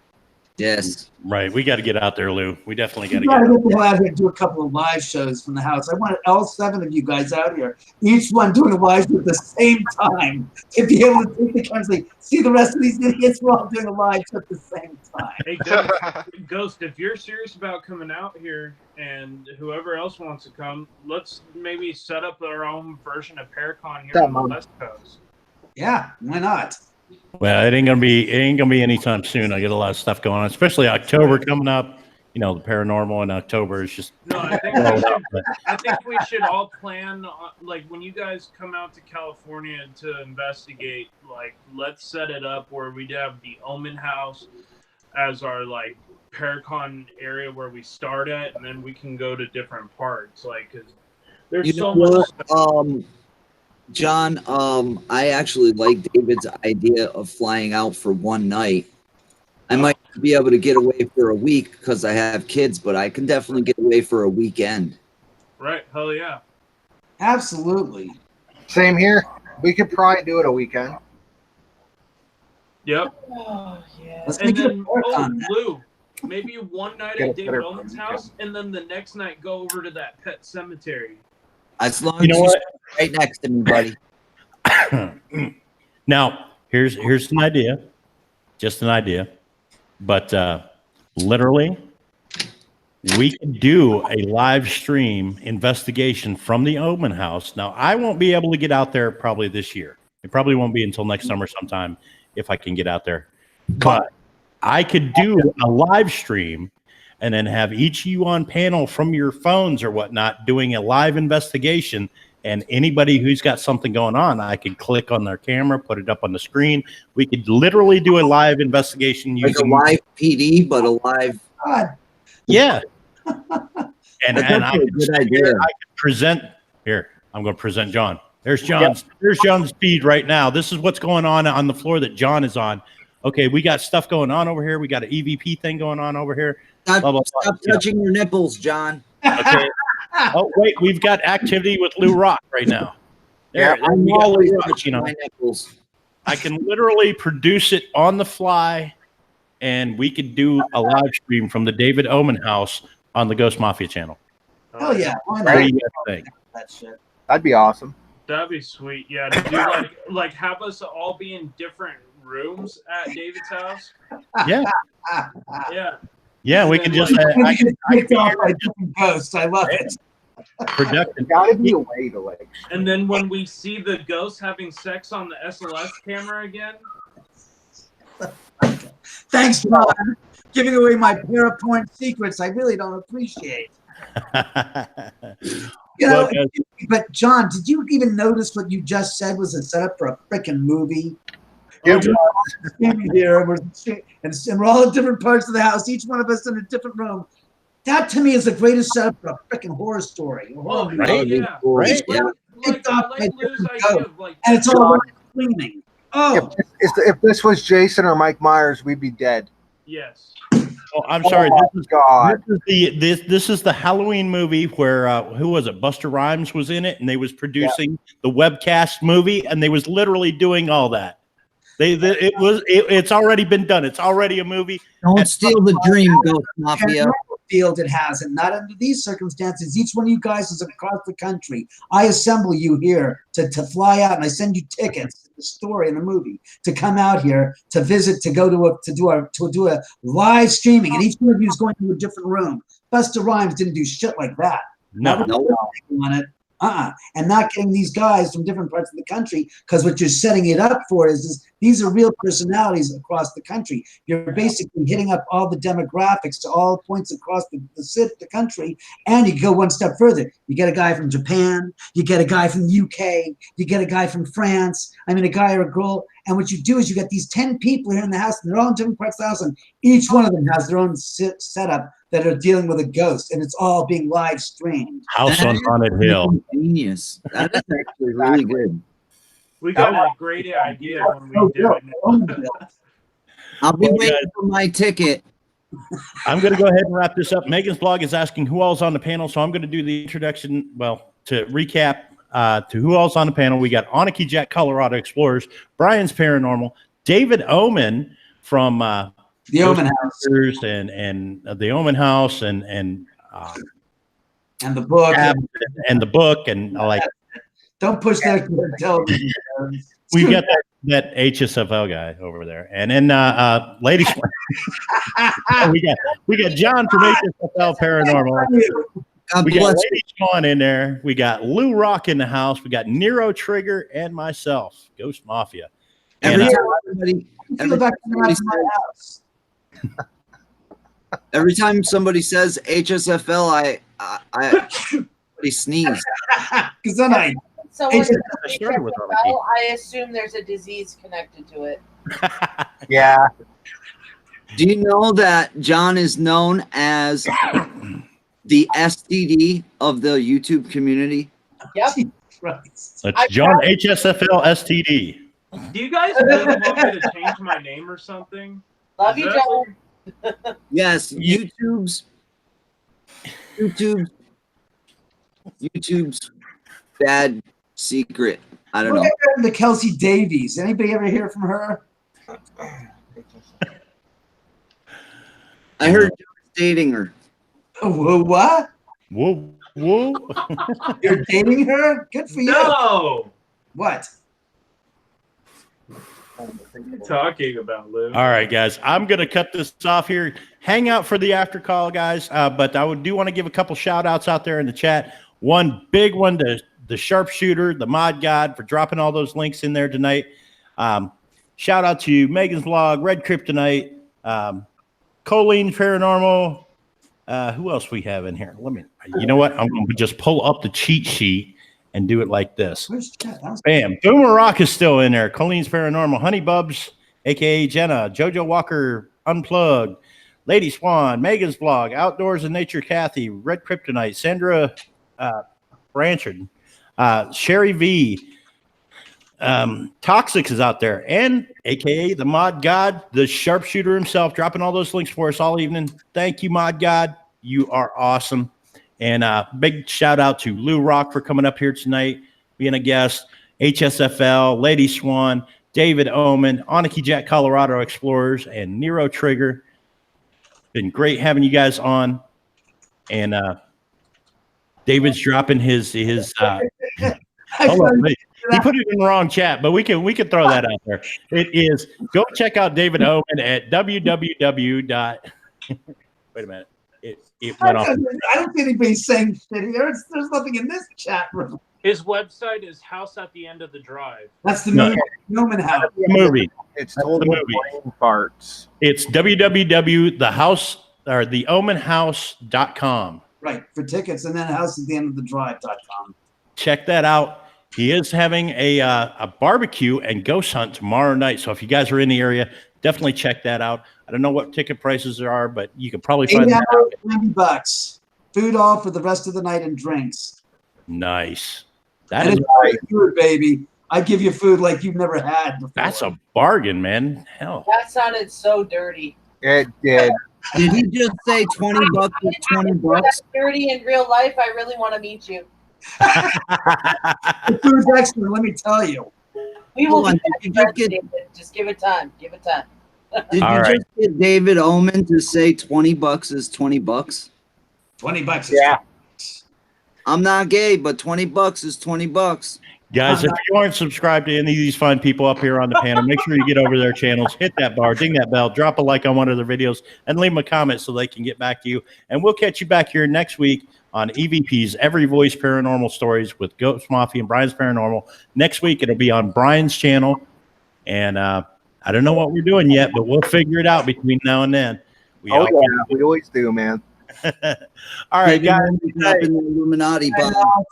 Yes. Right. We got to get out there, Lou. We definitely got to You get gotta out. get the hell out here and do a couple of live shows from the house. I want all 7 of you guys out here, each one doing a live show at the same time, to be able to take the country. See the rest of these idiots, we're all doing a live show at the same time. Hey, Ghost, if you're serious about coming out here and whoever else wants to come, let's maybe set up our own version of Paracon here on the West Coast. Yeah, why not? Well, it ain't gonna be anytime soon. I get a lot of stuff going on, especially October coming up. You know, the paranormal in October is just. No, I think we should all plan on, like, when you guys come out to California to investigate, like, let's set it up where we have the Omen House as our, like, Paracon area where we start at, and then we can go to different parts, like, because there's so much stuff. John, I actually like David's idea of flying out for one night. I might be able to get away for a week because I have kids, but I can definitely get away for a weekend. Right, hell yeah. Absolutely. Same here. We could probably do it a weekend. Yep. Oh, yeah. Let's And make it a then, Paracon. Lou, maybe one night Get at a David better Owen's weekend. house, and then the next night go over to that pet cemetery. As long You as know you what? stay right next to me, buddy. Now, here's an idea, just an idea, but literally, we could do a live stream investigation from the Omen House. Now, I won't be able to get out there probably this year. It probably won't be until next summer sometime if I can get out there. But I could do a live stream and then have each of you on panel from your phones or whatnot doing a live investigation. And anybody who's got something going on, I could click on their camera, put it up on the screen. We could literally do a live investigation Like a using live PD, but a live. God. yeah. And That's I a could good sit idea. here, I could present here. I'm going to present John. There's John's. There's John's feed right now. This is what's going on the floor that John is on. Okay, we got stuff going on over here. We got an EVP thing going on over here. Stop, Blah, blah, blah. stop touching your nipples, John. Okay. Oh wait, we've got activity with Lou Rock right now. There, Yeah, I'm we got always Lou Rock, touching my nipples. I can literally produce it on the fly, and we could do a live stream from the David Omen House on the Ghost Mafia channel. Hell yeah. Why What do not? you guys think? That shit. That'd be awesome. That'd be sweet. Yeah, to do like have us all be in different rooms at David's house. Yeah, Yeah. yeah, we can just I get kicked off by different ghosts. I love it. production. Gotta be a way to like. And then when we see the ghost having sex on the SLS camera again, Thanks, John. Giving away my Parapoint secrets. I really don't appreciate. You know, Well, but John, did you even notice what you just said was a setup for a freaking movie? Yeah, We're standing here and we're all in different parts of the house, each one of us in a different room. That to me is the greatest setup for a freaking horror story. A horror movie. Right? yeah. Right? Yeah. Like, I like Lou's idea of like, And it's all screaming. Oh, if this was Jason or Mike Myers, we'd be dead. yes. oh, I'm sorry. Oh, God. This is the Halloween movie where who was it? Buster Rhymes was in it, and they was producing the webcast movie, and they was literally doing all that. It's already been done. It's already a movie. Don't steal the dream, Ghost Mafia. field it has, and not under these circumstances. Each one of you guys is across the country. I assemble you here to fly out, and I send you tickets to the story in the movie to come out here to visit, to go to do a live streaming, and each one of you is going to a different room. Buster Rhymes didn't do shit like that. No, On it. And not getting these guys from different parts of the country, because what you're setting it up for is these are real personalities across the country. You're basically hitting up all the demographics to all points across the country, and you go one step further. You get a guy from Japan, you get a guy from the UK, you get a guy from France, I mean a guy or a girl, and what you do is you get these 10 people here in the house, and they're all in different parts of the house, and each one of them has their own setup that are dealing with a ghost, and it's all being live streamed. House on Haunted Hill. Genius. That is actually really good. We got a great idea when we do it. I'll be waiting for my ticket. I'm going to go ahead and wrap this up. Megan's blog is asking who all's on the panel, so I'm going to do the introduction. Well, to recap to who all's on the panel, we got Anarchy Jack, Colorado Explorers, Brian's Paranormal, David Omen from the Omen House and the Omen House and the book and the book and like. Don't push that television. We got that HSFL guy over there, and then ladies. we got John from HSFL Paranormal. We got Lady Swan in there. We got Lou Rock in the house. We got Nero Trigger and myself, Ghost Mafia. Every time somebody says HSFL, I sneeze. Because then I assume there's a disease connected to it. Yeah. Do you know that John is known as the STD of the YouTube community? Yep. That's John HSFL STD. Do you guys really want me to change my name or something? Love you, John. Yes, YouTube's bad secret. I don't know. What happened to Kelsey Davies? Anybody ever hear from her? I heard Joe's dating her. Whoa, what? Whoa. You're dating her? Good for you. No. What? What are you talking about, Lou? All right, guys. I'm going to cut this off here. Hang out for the after call, guys. But I do want to give a couple shout outs out there in the chat. One big one to the Sharpshooter, the Mod God, for dropping all those links in there tonight. Shout out to Megan's Vlog, Red Kryptonite, Colleen Paranormal. Who else we have in here? You know what? I'm going to just pull up the cheat sheet and do it like this. Bam. Boomer Rock is still in there. Colleen's Paranormal, Honey Bubs, a.k.a. Jenna, JoJo Walker, Unplugged, Lady Swan, Megan's Vlog, Outdoors and Nature Kathy, Red Kryptonite, Sandra Branchard, Sherry V, Toxic is out there, and a.k.a. the Mod God, the Sharpshooter himself, dropping all those links for us all evening. Thank you, Mod God. You are awesome. And big shout out to Lou Rock for coming up here tonight, being a guest, HSFL, Lady Swan, David Omen, Anarchy Jack, Colorado Explorers, and Nero Trigger. Been great having you guys on. And David's dropping his hold on, he put it in the wrong chat, but we can throw that out there. It is, go check out David Omen at www. Wait a minute. It went off. I don't see anybody saying shit here. There's nothing in this chat room. His website is House at the End of the Drive. That's the movie. Newman House. The movie. It's told the movie parts. It's www.theomenhouse.com. Right, for tickets, and then House at the End of the Drive.com. Check that out. He is having a barbecue and ghost hunt tomorrow night. So if you guys are in the area, definitely check that out. I don't know what ticket prices there are, but you can probably find that out. $90. Food all for the rest of the night and drinks. Nice. That and is great food, baby. I give you food like you've never had before. That's a bargain, man. Hell. That sounded so dirty. It did. Did he just say $20 is $20? That's dirty in real life. I really want to meet you. The food's excellent, let me tell you. We will just give it time. Give it time. Did you just get David Omen to say $20 is $20? $20 is yeah. I'm not gay, but $20 is $20. Guys, if you aren't subscribed to any of these fine people up here on the panel, make sure you get over their channels, hit that bar, ding that bell, drop a like on one of their videos, and leave them a comment so they can get back to you. And we'll catch you back here next week on E.V.P.'s Every Voice Paranormal Stories with Ghost Mafia and Brian's Paranormal. Next week, it'll be on Brian's channel. And I don't know what we're doing yet, but we'll figure it out between now and then. We always do, man. All right, guys. Maybe the Illuminati bomb.